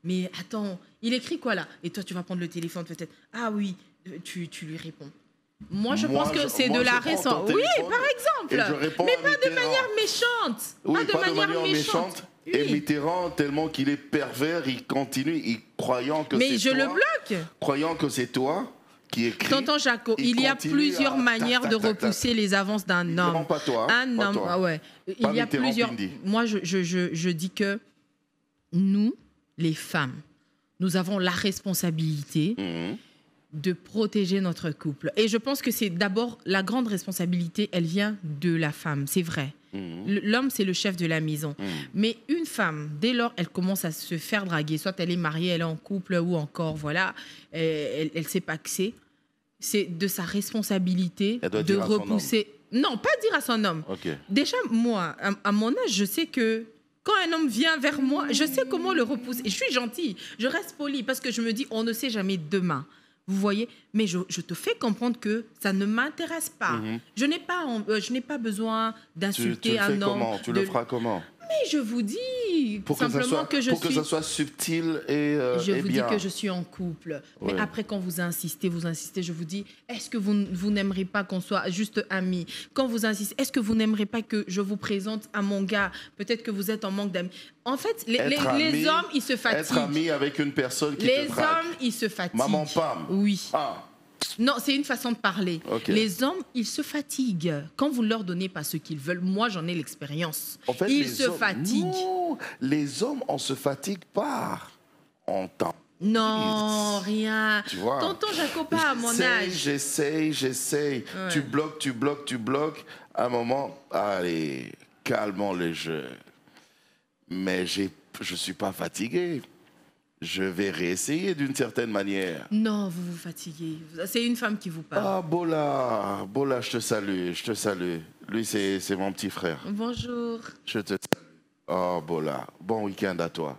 Mais attends, il écrit quoi là? Et toi, tu vas prendre le téléphone peut-être. Ah oui, tu lui réponds. Moi, je pense que c'est de la récente. Oui, par exemple. Mais pas de manière méchante. Oui, pas de manière méchante. Oui. Et Mitterrand, tellement qu'il est pervers, il continue, croyant que c'est toi. Mais je le bloque. Croyant que c'est toi qui écris. Tonton Jaco, il y a plusieurs manières de repousser les avances d'un homme. Non, pas toi. Un homme, ouais. Il y a plusieurs. Moi, je dis que nous, les femmes, nous avons la responsabilité de protéger notre couple. Et je pense que c'est d'abord la grande responsabilité, elle vient de la femme, c'est vrai. L'homme, c'est le chef de la maison. Mais une femme, dès lors elle commence à se faire draguer, soit elle est mariée, elle est en couple ou encore, voilà, elle sait pas que c'est de sa responsabilité de repousser. Non, pas dire à son homme. Okay. Déjà, moi, à mon âge, je sais que quand un homme vient vers moi, je sais comment le repousser. Et je suis gentille, je reste polie parce que je me dis, on ne sait jamais demain. Vous voyez, mais je te fais comprendre que ça ne m'intéresse pas. Je n'ai pas besoin d'insulter un homme. Tu le feras comment? Mais je vous dis simplement que pour que ça soit subtil et je vous bien. dis que je suis en couple. Oui. Mais après, quand vous insistez, je vous dis, est-ce que vous n'aimeriez pas qu'on soit juste amis? Quand vous insistez, est-ce que vous n'aimeriez pas que je vous présente à mon gars? Peut-être que vous êtes en manque d'amis. En fait, les hommes, ils se fatiguent. Être ami avec une personne qui te drague. Les hommes, ils se fatiguent. Maman Pam. Oui. Non, c'est une façon de parler. Okay. Les hommes, ils se fatiguent. Quand vous ne leur donnez pas ce qu'ils veulent, moi, j'en ai l'expérience. En fait, ils se fatiguent. Non, les hommes, on ne se fatigue pas en temps. Non, rien. Tu vois, Tonton Jacob, pas à mon âge. J'essaye. Ouais. Tu bloques. À un moment, allez, calmons le jeu. Mais je ne suis pas fatigué. Je vais réessayer d'une certaine manière. Non, vous vous fatiguez. C'est une femme qui vous parle. Ah, Bola, je te salue. Lui, c'est mon petit frère. Bonjour. Je te salue. Oh, Bola, bon week-end à toi.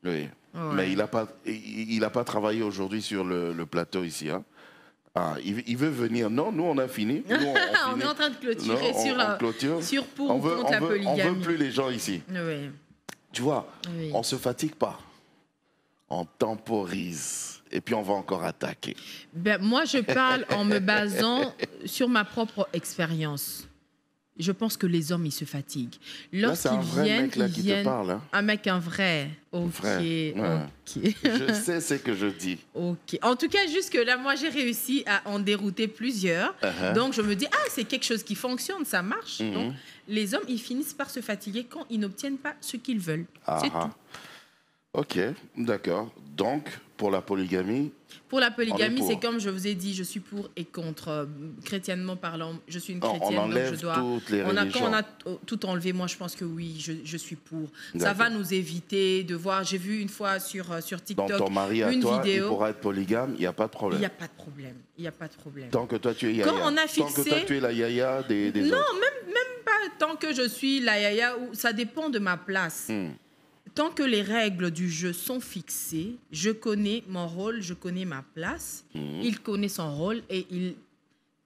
Oui. Ouais. Mais il n'a pas travaillé aujourd'hui sur le plateau ici. Hein. Ah, il veut venir. Non, nous, on a fini. Nous, on est en train de clôturer sur pour ou contre la polygamie. On ne veut plus les gens ici. Oui. Tu vois, on ne se fatigue pas. On temporise. Et puis, on va encore attaquer. Ben, moi, je parle en me basant sur ma propre expérience. Je pense que les hommes, ils se fatiguent. Lorsqu'ils viennent, mec là qui te parle, hein. Un mec, un vrai. Ok. Ouais. Ok. Je sais ce que je dis. Ok. En tout cas, jusque-là, moi, j'ai réussi à en dérouter plusieurs. Donc, je me dis, c'est quelque chose qui fonctionne, ça marche. Donc, les hommes, ils finissent par se fatiguer quand ils n'obtiennent pas ce qu'ils veulent. C'est tout. Ok, d'accord. Donc, pour la polygamie... Pour la polygamie, c'est comme je vous ai dit, je suis pour et contre. Chrétiennement parlant, je suis une chrétienne, on enlève donc je dois... toutes les religions. Quand on a tout enlevé, moi, je pense que oui, je suis pour. Ça va nous éviter de voir... J'ai vu une fois sur TikTok donc, ton mari à une toi, vidéo... il pourra être polygame, il n'y a pas de problème. Il n'y a pas de problème. Il n'y a pas de problème. Tant que toi, tu es yaya. Quand on a fixé... Tant que toi, tu es la yaya des non, autres. même pas tant que je suis la yaya, ça dépend de ma place. Tant que les règles du jeu sont fixées, je connais mon rôle, je connais ma place. Il connaît son rôle et il...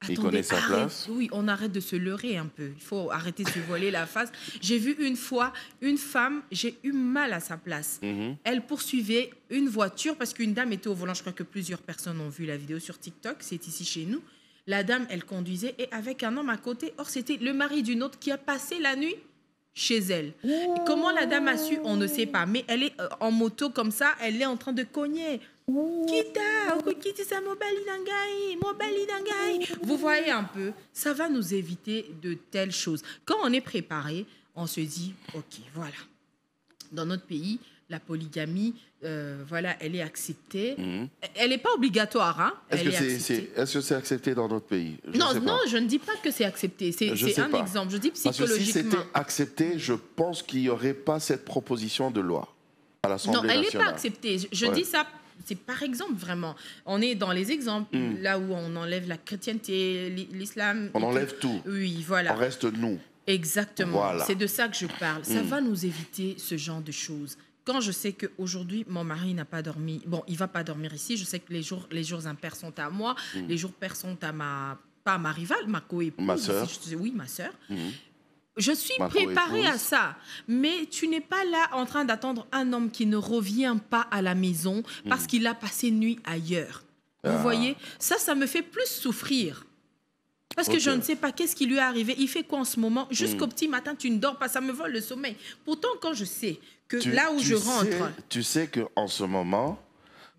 Il connaît sa place. Oui, on arrête de se leurrer un peu. Il faut arrêter de se voiler la face. J'ai vu une fois une femme, j'ai eu mal à sa place. Elle poursuivait une voiture parce qu'une dame était au volant. Je crois que plusieurs personnes ont vu la vidéo sur TikTok. C'est ici chez nous. La dame, elle conduisait et avec un homme à côté. Or, c'était le mari d'une autre qui a passé la nuit chez elle. Et comment la dame a su, on ne sait pas. Mais elle est en moto comme ça, elle est en train de cogner. Vous voyez un peu, ça va nous éviter de telles choses. Quand on est préparé, on se dit, ok, voilà. Dans notre pays, la polygamie, voilà, elle est acceptée. Elle n'est pas obligatoire. Hein. Est-ce que c'est accepté dans notre pays? Non, je ne dis pas que c'est accepté. C'est un exemple. Je dis psychologiquement. Parce que si c'était accepté, je pense qu'il n'y aurait pas cette proposition de loi à l'Assemblée nationale. Non, elle n'est pas acceptée. Je dis ça, c'est par exemple vraiment. On est dans les exemples, là où on enlève la chrétienté, l'islam. On enlève tout. Oui, voilà. On reste nous. Exactement. Voilà. C'est de ça que je parle. Ça va nous éviter ce genre de choses. Quand je sais qu'aujourd'hui, mon mari n'a pas dormi, bon, il ne va pas dormir ici, je sais que les jours impairs sont à moi, les jours pairs sont à pas ma rivale, ma coépouse. Ma sœur. Oui, ma sœur. Je suis préparée à ça. Mais tu n'es pas là en train d'attendre un homme qui ne revient pas à la maison parce qu'il a passé une nuit ailleurs. Vous voyez, ça me fait plus souffrir. Parce que je ne sais pas qu'est-ce qui lui est arrivé. Il fait quoi en ce moment? Jusqu'au petit matin, tu ne dors pas. Ça me vole le sommeil. Pourtant, quand je sais que là où je rentre... Tu sais qu'en ce moment,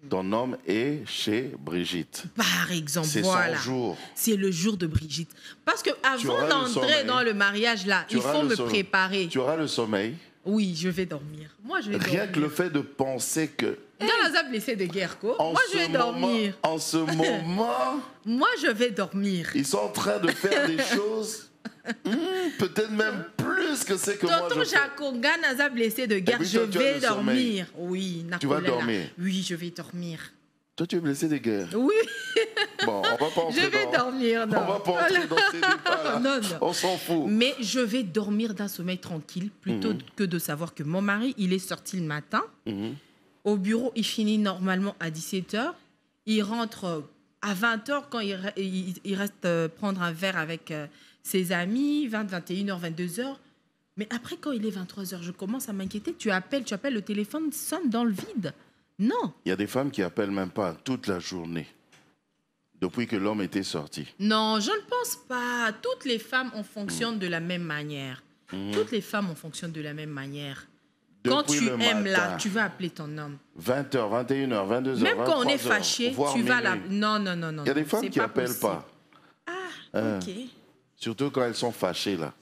ton homme est chez Brigitte. Par exemple, c'est voilà. Son jour. C'est le jour de Brigitte. Parce qu'avant d'entrer dans le mariage, là, il faut me préparer. Tu auras le sommeil. Oui, je vais dormir. Moi, je vais dormir. Rien que le fait de penser que... Dans la blessé de guerre, moi, je vais dormir. En ce moment... Moi, je vais dormir. Ils sont en train de faire des choses... peut-être même plus que c'est que moi je fais. Tonton Jaco, blessé de guerre, je vais dormir. Oui, tu vas dormir. Oui, je vais dormir. Toi, tu es blessé de guerre. Oui. Bon, on va pas entrer je vais dormir. Non. On va pas entrer dans ces débats-là. Non. On s'en fout. Mais je vais dormir d'un sommeil tranquille plutôt que de savoir que mon mari, il est sorti le matin. Au bureau, il finit normalement à 17h. Il rentre à 20h quand il reste prendre un verre avec ses amis, 21h, 22h. Mais après, quand il est 23h, je commence à m'inquiéter. Tu appelles, le téléphone sonne dans le vide. Non. Il y a des femmes qui appellent même pas toute la journée, depuis que l'homme était sorti. Non, je ne pense pas. Toutes les femmes, on fonctionne de la même manière. Toutes les femmes, on fonctionne de la même manière. Quand tu aimes là, tu vas appeler ton homme. 20h, 21h, 22h. Même quand on est fâché, tu vas là. Non. Il y a des femmes qui n'appellent pas. Ah, ok. Surtout quand elles sont fâchées, là.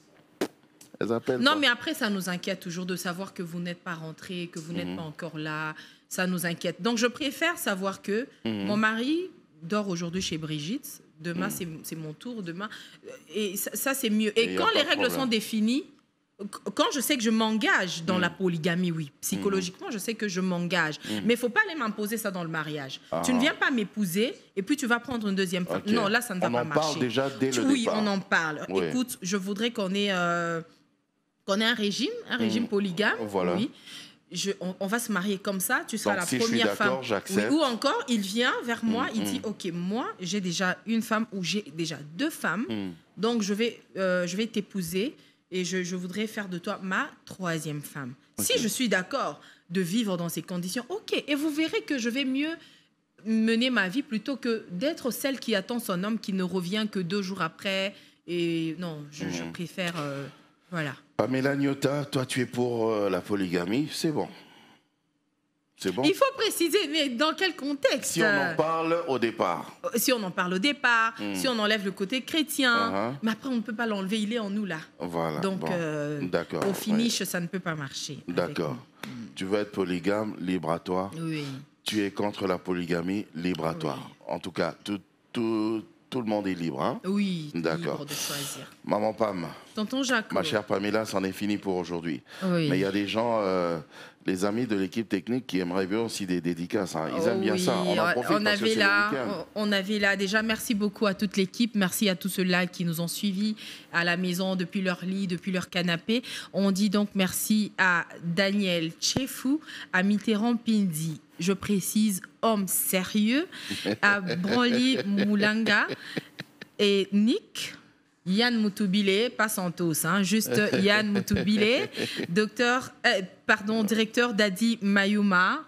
Elles appellent non, pas. mais après, ça nous inquiète toujours de savoir que vous n'êtes pas rentré, que vous n'êtes pas encore là. Ça nous inquiète. Donc, je préfère savoir que mon mari dort aujourd'hui chez Brigitte. Demain, c'est mon tour. Demain. Et ça c'est mieux. Et quand les règles sont définies, quand je sais que je m'engage dans la polygamie, oui. Psychologiquement, je sais que je m'engage. Mais il ne faut pas aller m'imposer ça dans le mariage. Tu ne viens pas m'épouser et puis tu vas prendre une deuxième femme. Okay. Non, là, ça ne va pas marcher. On en parle déjà dès le départ. Oui, on en parle. Oui. Écoute, je voudrais qu'on ait un régime polygame. Voilà. Oui. On va se marier comme ça, tu seras donc, la première femme. J'accepte. Oui, ou encore, il vient vers moi, il dit, OK, moi, j'ai déjà une femme ou j'ai déjà 2 femmes, donc je vais t'épouser et je voudrais faire de toi ma 3e femme. Okay. Si je suis d'accord de vivre dans ces conditions, OK, et vous verrez que je vais mieux mener ma vie plutôt que d'être celle qui attend son homme qui ne revient que 2 jours après. Et non, je préfère... voilà. Pamela Nyota, toi tu es pour la polygamie, c'est bon. C'est bon. Il faut préciser, mais dans quel contexte? Si on en parle au départ. Si on en parle au départ, si on enlève le côté chrétien, mais après on ne peut pas l'enlever, il est en nous là. Voilà. Donc au finish, ça ne peut pas marcher. D'accord. Tu veux être polygame, libre à toi. Oui. Tu es contre la polygamie, libre à toi. En tout cas, tout le monde est libre, hein? Oui, d'accord. Libre de choisir. Maman Pam, tonton Jacques, ma chère Pamela, c'en est fini pour aujourd'hui. Oui. Mais il y a des gens, les amis de l'équipe technique qui aimeraient bien aussi des dédicaces. Hein. Ils aiment bien ça. On en profite parce que c'est le week-end. On avait là, déjà, merci beaucoup à toute l'équipe. Merci à tous ceux-là qui nous ont suivis à la maison depuis leur lit, depuis leur canapé. On dit donc merci à Daniel Tchefou, à Mitterrand Pindi. Je précise, homme sérieux, à Broly Moulanga et Nick, Yann Moutoubile, pas Santos, hein, juste Yann Moutoubile, directeur Dadi Mayuma,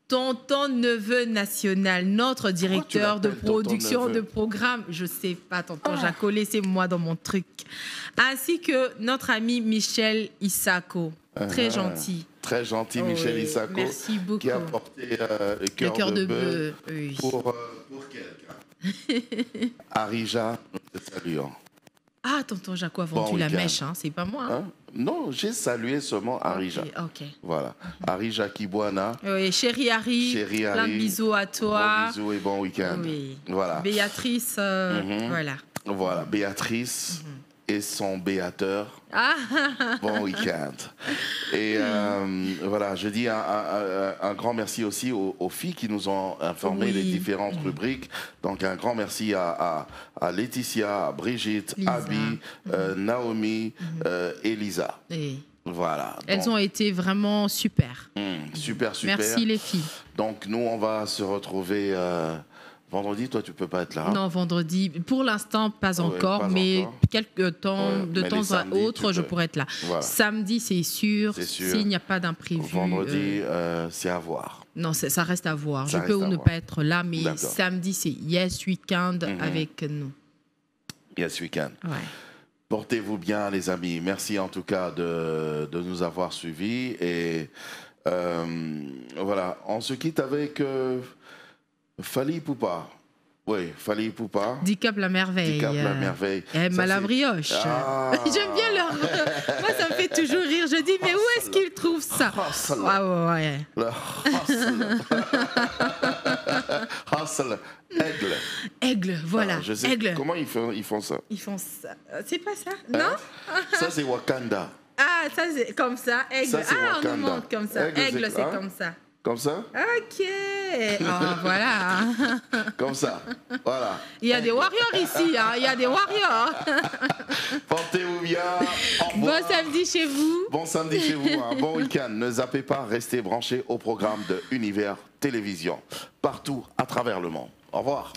tonton neveu national, notre directeur de production de programme, je sais pas, tonton Jaco, laissez-moi dans mon truc, ainsi que notre ami Michel Isako, très gentil. Très gentil, Michel Isako. Merci beaucoup. Qui a porté le cœur de bœuf pour quelqu'un. Arija, nous te saluons. Ah, tonton Jaco a vendu la mèche, hein, c'est pas moi. Hein? Non, j'ai salué seulement Arija. Ok. Voilà. Arija Kibwana. Oui, chérie Harry. Plein de bisous à toi. Bon bisous et bon week-end. Oui. Voilà. Béatrice, voilà. Voilà, Béatrice et son béateur. Bon week-end. Et voilà, je dis un grand merci aussi aux filles qui nous ont informé des différentes rubriques. Donc un grand merci à Laetitia, à Brigitte, Lisa. Abby, Naomi, Elisa. Voilà. Elles ont été vraiment super. Super. Merci les filles. Donc nous, on va se retrouver... vendredi, toi, tu peux pas être là. Hein? Non, vendredi, pour l'instant, pas encore, mais quelques temps, de temps à autre, je pourrais être là. Voilà. Samedi, c'est sûr. S'il n'y a pas d'imprévu. Vendredi, c'est à voir. Non, ça reste à voir. Je peux ou ne pas être là, mais samedi, c'est Yes Weekend avec nous. Yes Weekend. Ouais. Portez-vous bien, les amis. Merci en tout cas de nous avoir suivis. Et voilà, on se quitte avec... Fali Poupa. Oui, Fali Poupa. Dicap la merveille. Dicap la merveille. La brioche. J'aime bien leur... Moi, ça me fait toujours rire. Je dis, mais où est-ce qu'ils trouvent ça? Ouais. Hustle. Aigle. Aigle, voilà. Je sais. Aigle. Comment ils font ça? Ils font ça. C'est pas ça, non? Ça, c'est Wakanda. Ah, ça, c'est comme ça. Aigle. Ça, on nous montre comme ça. Aigle, c'est comme ça. Comme ça? Ok. Voilà. Comme ça. Voilà. Il y a des warriors ici. Hein. Il y a des warriors. Portez-vous bien. Bon samedi chez vous. Bon samedi chez vous. Un bon week-end. Ne zappez pas. Restez branchés au programme de Univers Télévision. Partout à travers le monde. Au revoir.